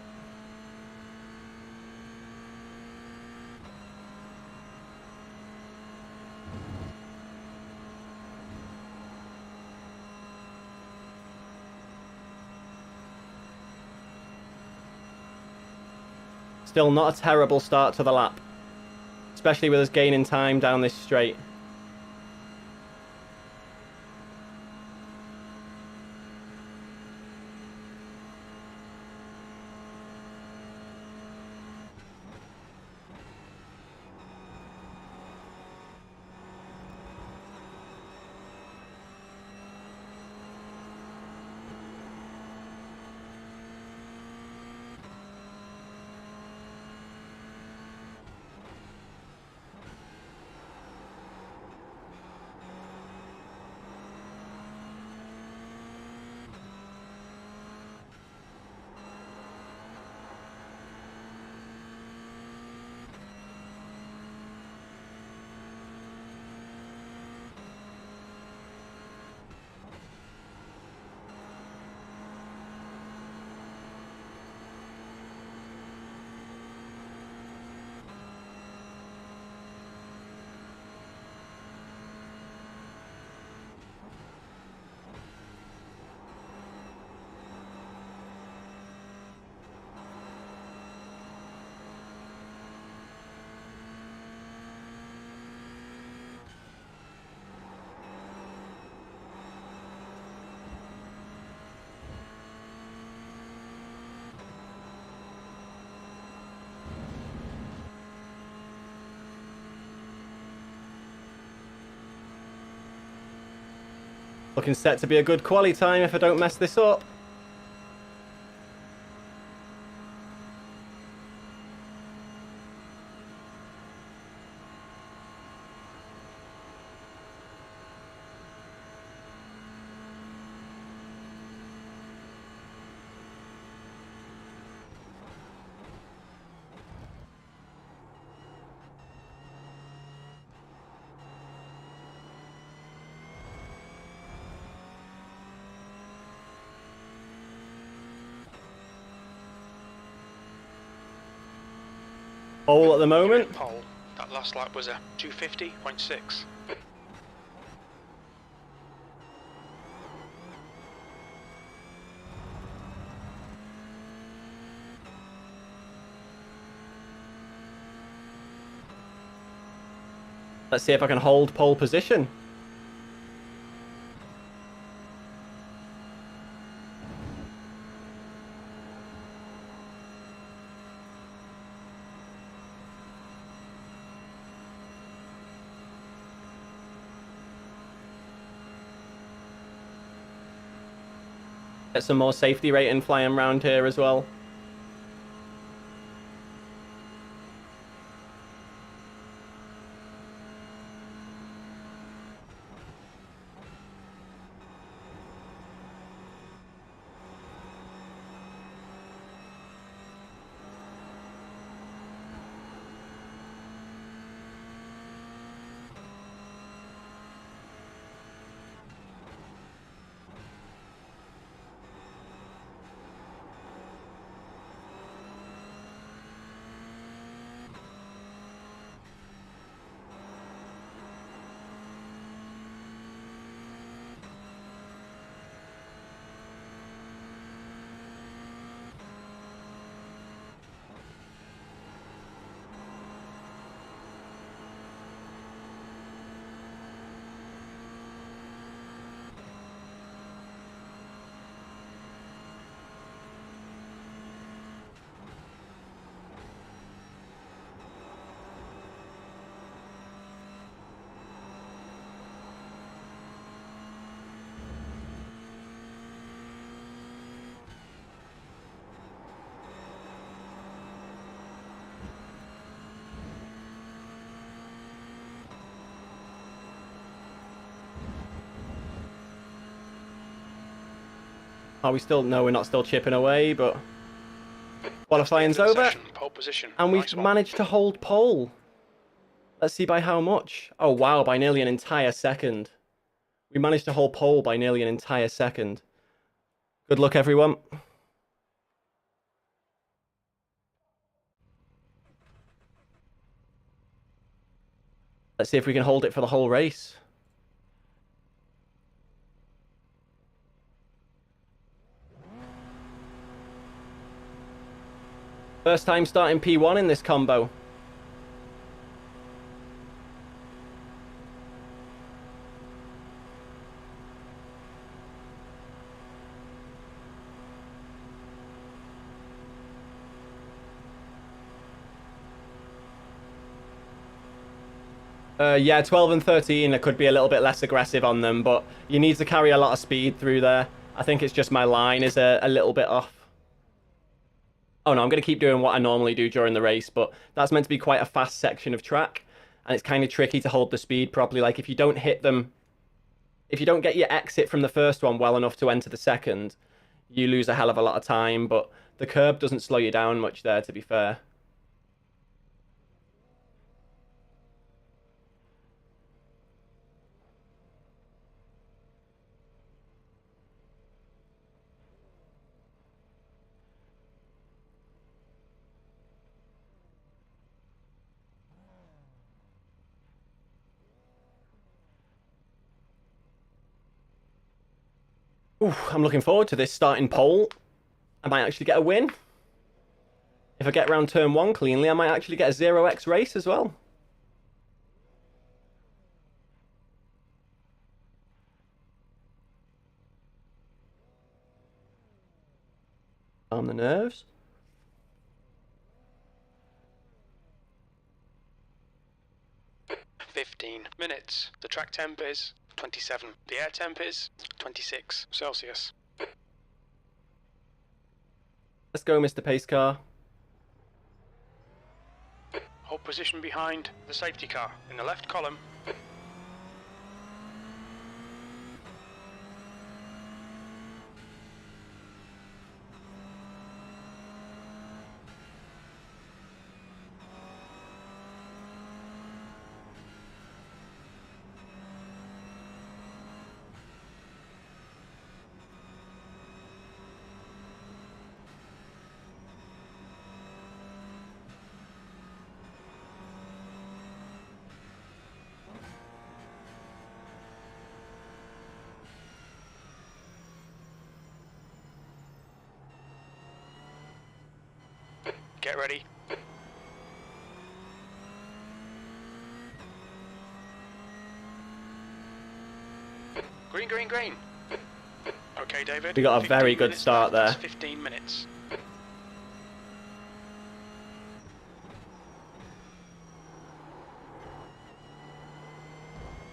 Still not a terrible start to the lap, especially with us gaining time down this straight. Looking set to be a good quali time if I don't mess this up. Pole at the You're in moment. pole. That last lap was a 250.6. Let's see if I can hold pole position. Get some more safety rating flying around here as well. Are we still? No, we're not still chipping away, but qualifying's over. Pole position. And we've Nice one. managed to hold pole. Let's see by how much. Oh, wow, by nearly an entire second. We managed to hold pole by nearly an entire second. Good luck, everyone. Let's see if we can hold it for the whole race. First time starting P1 in this combo. Yeah, 12 and 13, I could be a little bit less aggressive on them, but you need to carry a lot of speed through there. I think it's just my line is a little bit off. Oh no, I'm going to keep doing what I normally do during the race, but that's meant to be quite a fast section of track, and it's kind of tricky to hold the speed properly. Like, if you don't hit them, if you don't get your exit from the first one well enough to enter the second, you lose a hell of a lot of time, but the curb doesn't slow you down much there, to be fair. Ooh, I'm looking forward to this starting pole. I might actually get a win. If I get around turn 1 cleanly, I might actually get a 0x race as well. Calm the nerves. .15 The track temp is 27. The air temp is 26 Celsius. Let's go, Mr. Pace Car. Hold position behind the safety car in the left column. Get ready. Green, green, green. Okay, David. We got a 15 very good minutes start left. there. That's 15 minutes.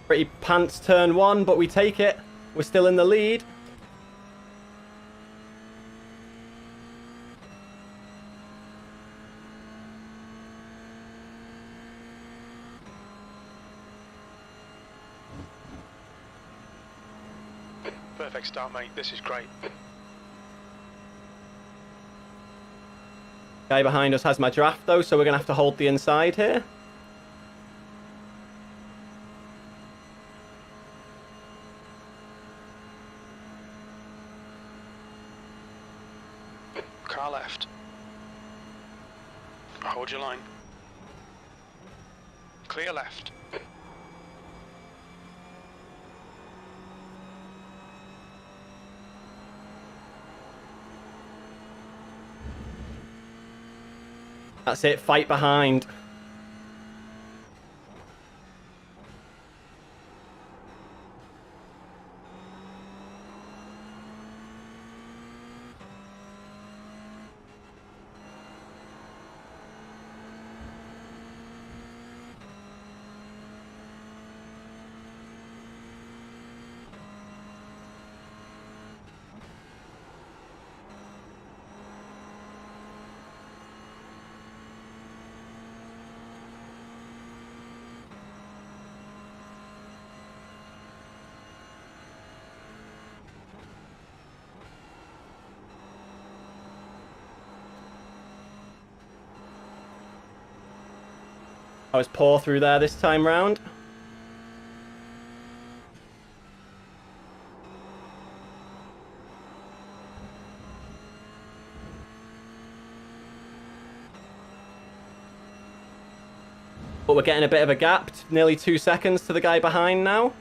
Pretty pants turn 1, but we take it. We're still in the lead. Perfect start, mate. This is great. Guy behind us has my draft though, so we're gonna have to hold the inside here. Car left. Hold your line. Clear left. That's it, fight behind. I was poor through there this time round. But we're getting a bit of a gap, nearly 2 seconds to the guy behind now.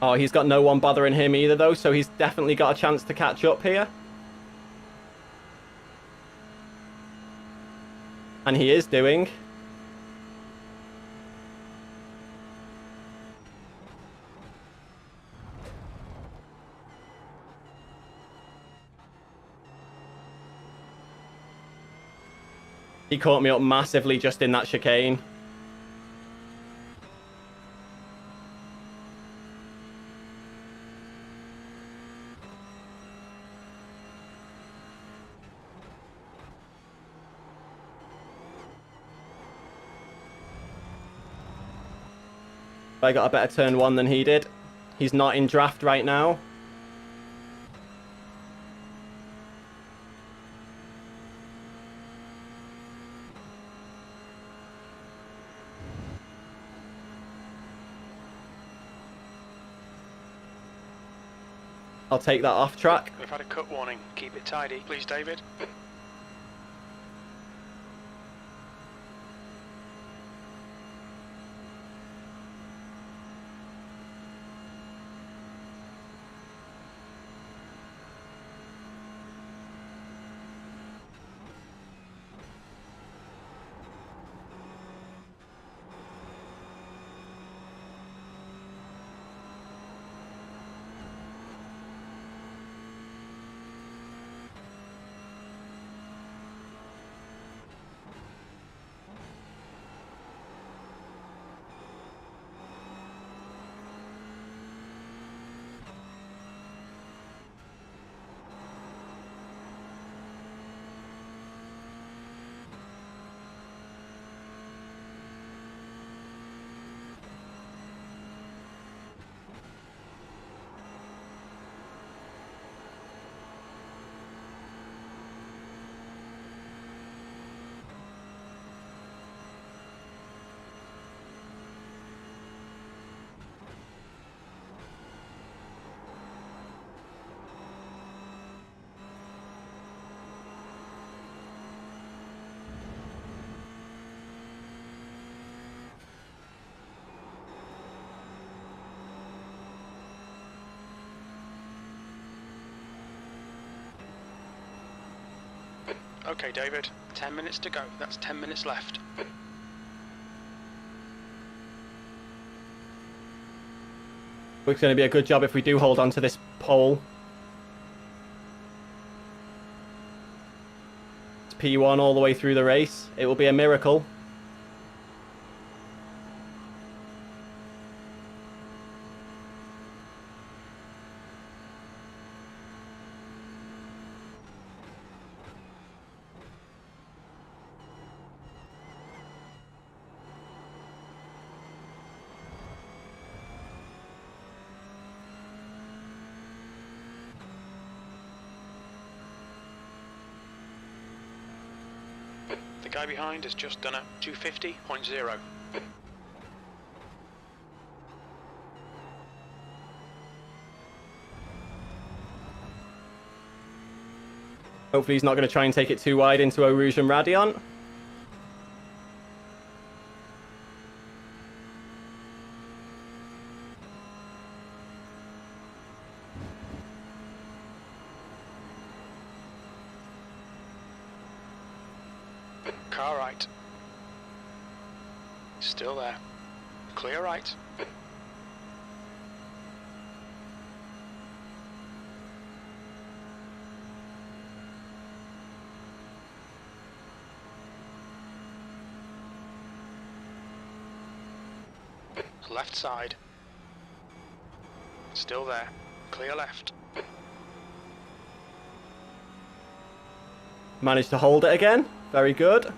Oh, he's got no one bothering him either though, so he's definitely got a chance to catch up here. And he is doing. He caught me up massively just in that chicane. I got a better turn 1 than he did. He's not in draft right now. I'll take that off track. We've had a cut warning. Keep it tidy, please, David. Okay, David, 10 minutes to go. That's 10 minutes left. It's going to be a good job if we do hold on to this pole. It's P1 all the way through the race. It will be a miracle. The guy behind has just done a 250.0. Hopefully he's not going to try and take it too wide into Eau Rouge and Radiant. Car right. Still there. Clear right. Left side. Still there. Clear left. Managed to hold it again. Very good.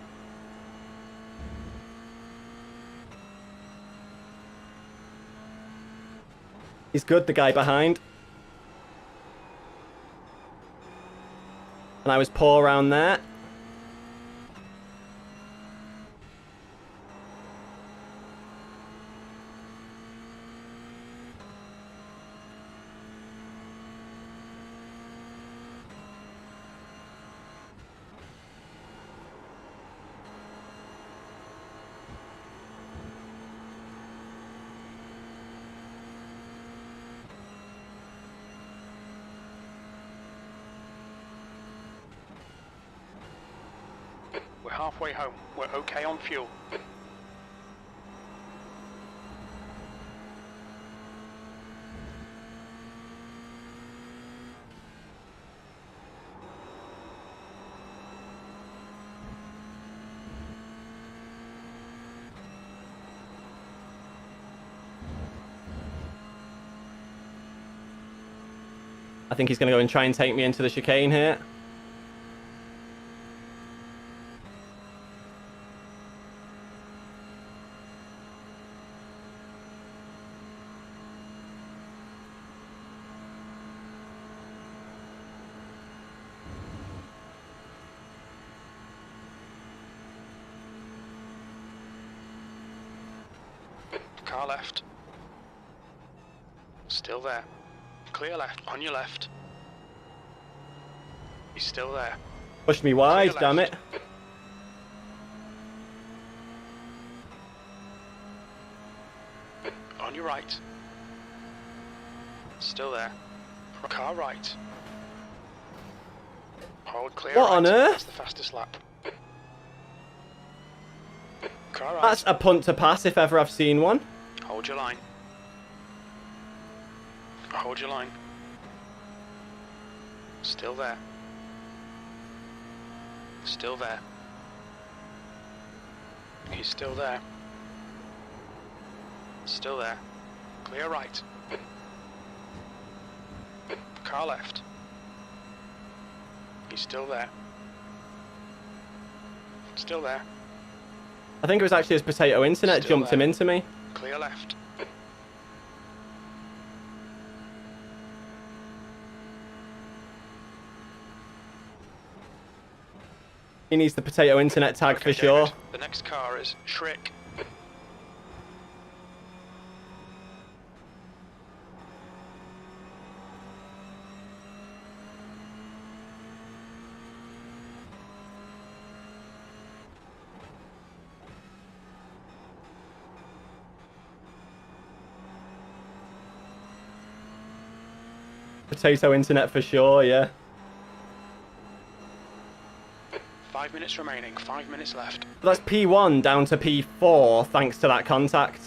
He's good, the guy behind. And I was poor around there. We're halfway home. We're okay on fuel. I think he's going to go and try and take me into the chicane here. Car left. Still there. Clear left. On your left. He's still there. Pushed me wide, Clear damn left. it. On your right. Still there. Car right. Hold clear What right. on earth? That's the fastest lap. Car right. That's a punt to pass if ever I've seen one. Hold your line. Hold your line. Still there. Still there. He's still there. Still there. Clear right. Car left. He's still there. Still there. I think it was actually his potato internet Still jumped there. him into me. Clear left. He needs the potato internet tag Okay, for sure. David, the next car is Shrek. Potato internet for sure, yeah. 5 minutes remaining. 5 minutes left. That's P1 down to P4 thanks to that contact.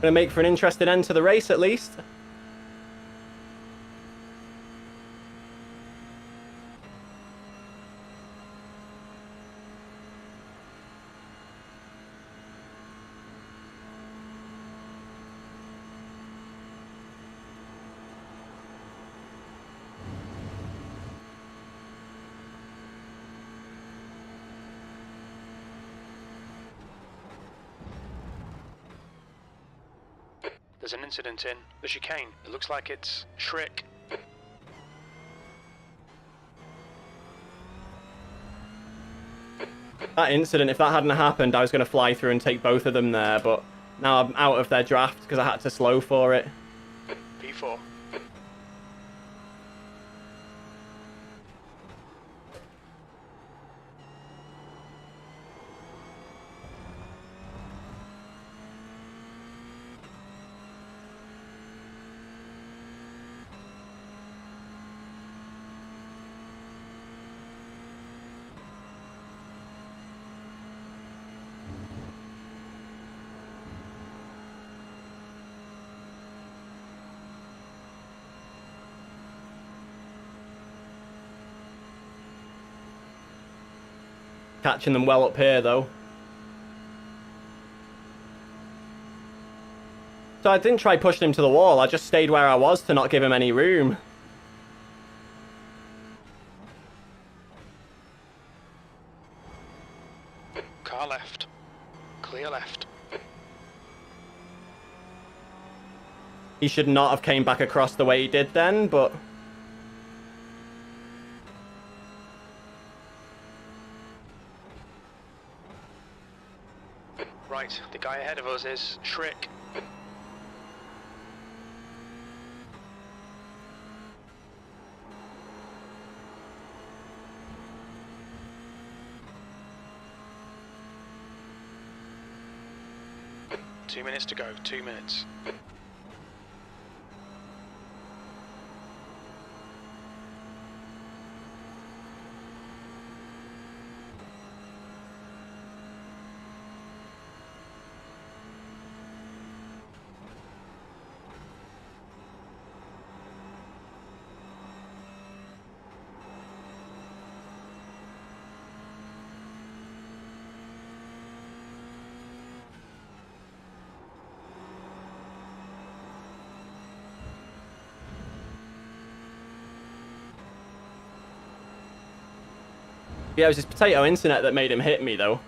Gonna make for an interesting end to the race at least. There's an incident in the chicane. It looks like it's Shriek. That incident, if that hadn't happened, I was going to fly through and take both of them there, but now I'm out of their draft because I had to slow for it. P4. Catching them well up here, though. So I didn't try pushing him to the wall. I just stayed where I was to not give him any room. Car left. Clear left. He should not have came back across the way he did then, but... Right, the guy ahead of us is Shriek. Two minutes to go, 2 minutes. Yeah, it was his potato internet that made him hit me, though.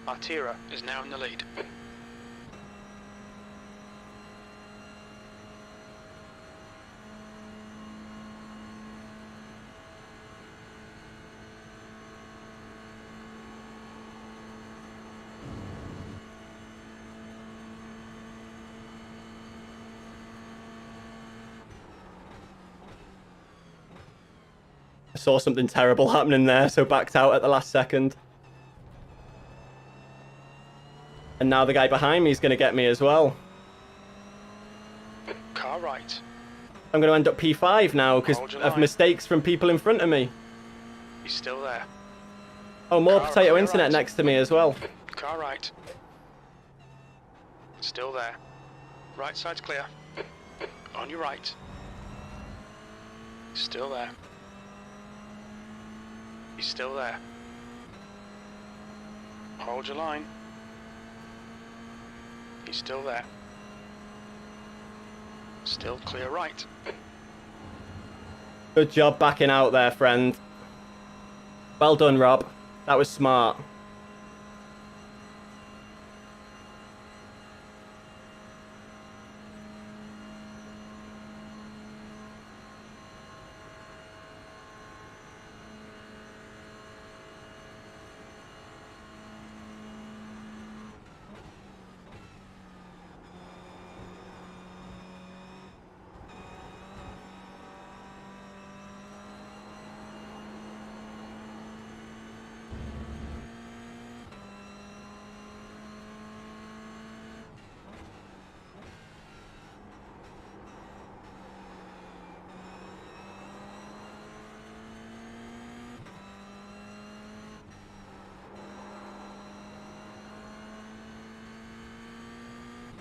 Artira is now in the lead. I saw something terrible happening there, so backed out at the last second. And now the guy behind me is going to get me as well. Car right. I'm going to end up P5 now because Hold your of line. mistakes from people in front of me. He's still there. Oh, more Car potato clear internet right. next to me as well. Car right. Still there. Right side's clear. On your right. Still there. He's still there. Hold your line. He's still there. Still clear right. Good job backing out there, friend. Well done, Rob. That was smart.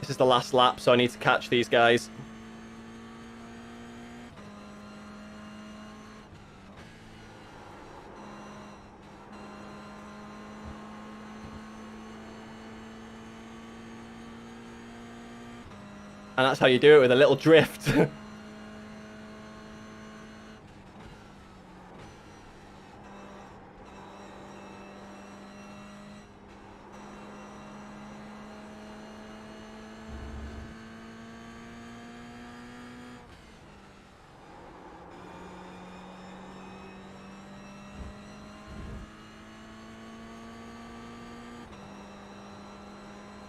This is the last lap, so I need to catch these guys. And that's how you do it, with a little drift.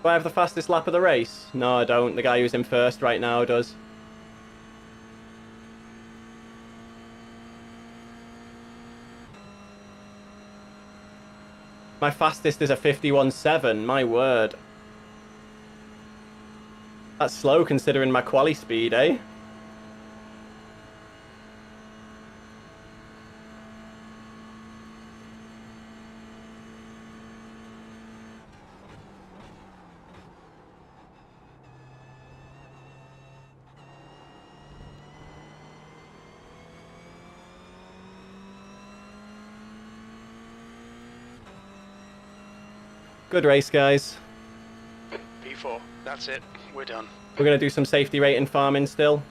Do I have the fastest lap of the race? No, I don't. The guy who's in first right now does. My fastest is a 51.7, my word. That's slow considering my quali speed, eh? Good race, guys. P4, that's it. We're done. We're going to do some safety rating farming still.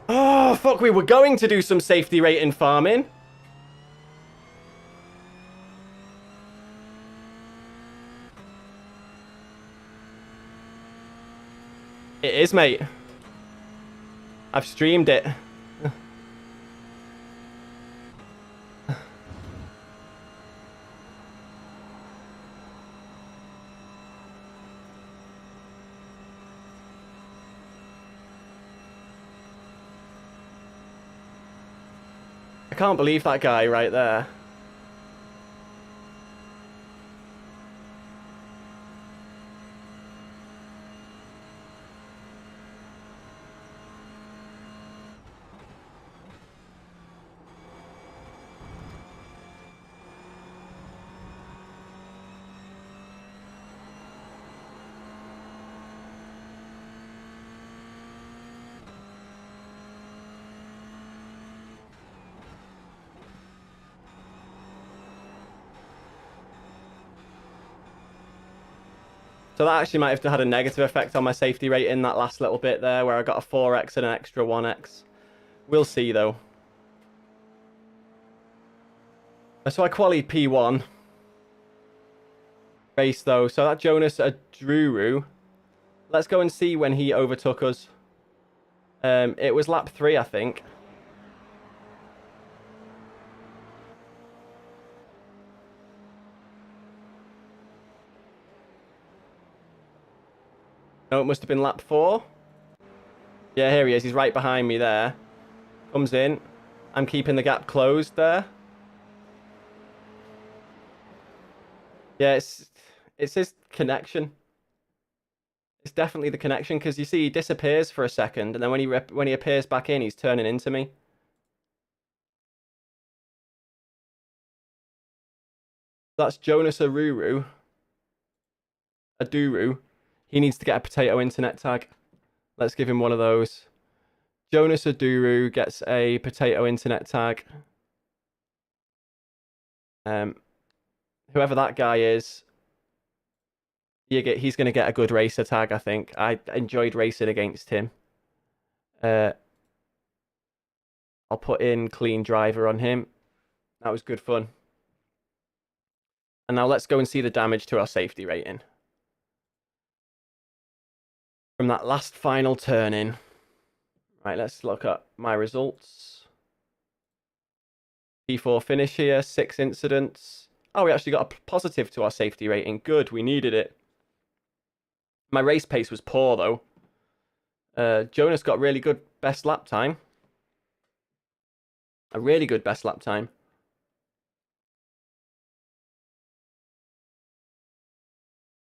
Oh, fuck, we were going to do some safety rating farming. It is, mate. I've streamed it. I can't believe that guy right there. So that actually might have had a negative effect on my safety rating, that last little bit there, where I got a 4x and an extra 1x. We'll see, though. So I qualied P1. Race, though. So that Jonas Adruru. Let's go and see when he overtook us. It was lap 3, I think. No, it must have been lap 4. Yeah, here he is. He's right behind me there. Comes in. I'm keeping the gap closed there. Yeah, it's his connection. It's definitely the connection, because you see he disappears for a second, and then when he appears back in, he's turning into me. That's Jonas Aduru. He needs to get a potato internet tag. Let's give him one of those. Jonas Aduru gets a potato internet tag. Whoever that guy is, he's going to get a good racer tag, I think. I enjoyed racing against him. I'll put in clean driver on him. That was good fun. And now let's go and see the damage to our safety rating. From that last final turn in. Right, let's look at my results. P4 finish here, 6 incidents. Oh, we actually got a positive to our safety rating. Good, we needed it. My race pace was poor, though. Jonas got really good best lap time. A really good best lap time.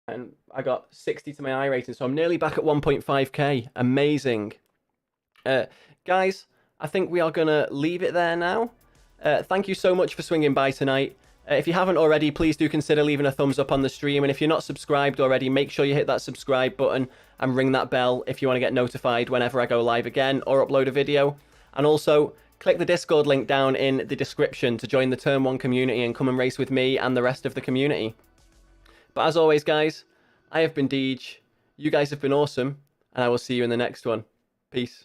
And I got 60 to my iRacing, so I'm nearly back at 1.5k. Amazing. Guys, I think we are going to leave it there now. Thank you so much for swinging by tonight. If you haven't already, please do consider leaving a thumbs up on the stream. And if you're not subscribed already, make sure you hit that subscribe button and ring that bell if you want to get notified whenever I go live again or upload a video. And also, click the Discord link down in the description to join the Turn 1 community and come and race with me and the rest of the community. But as always, guys, I have been Deej. You guys have been awesome, and I will see you in the next one. Peace.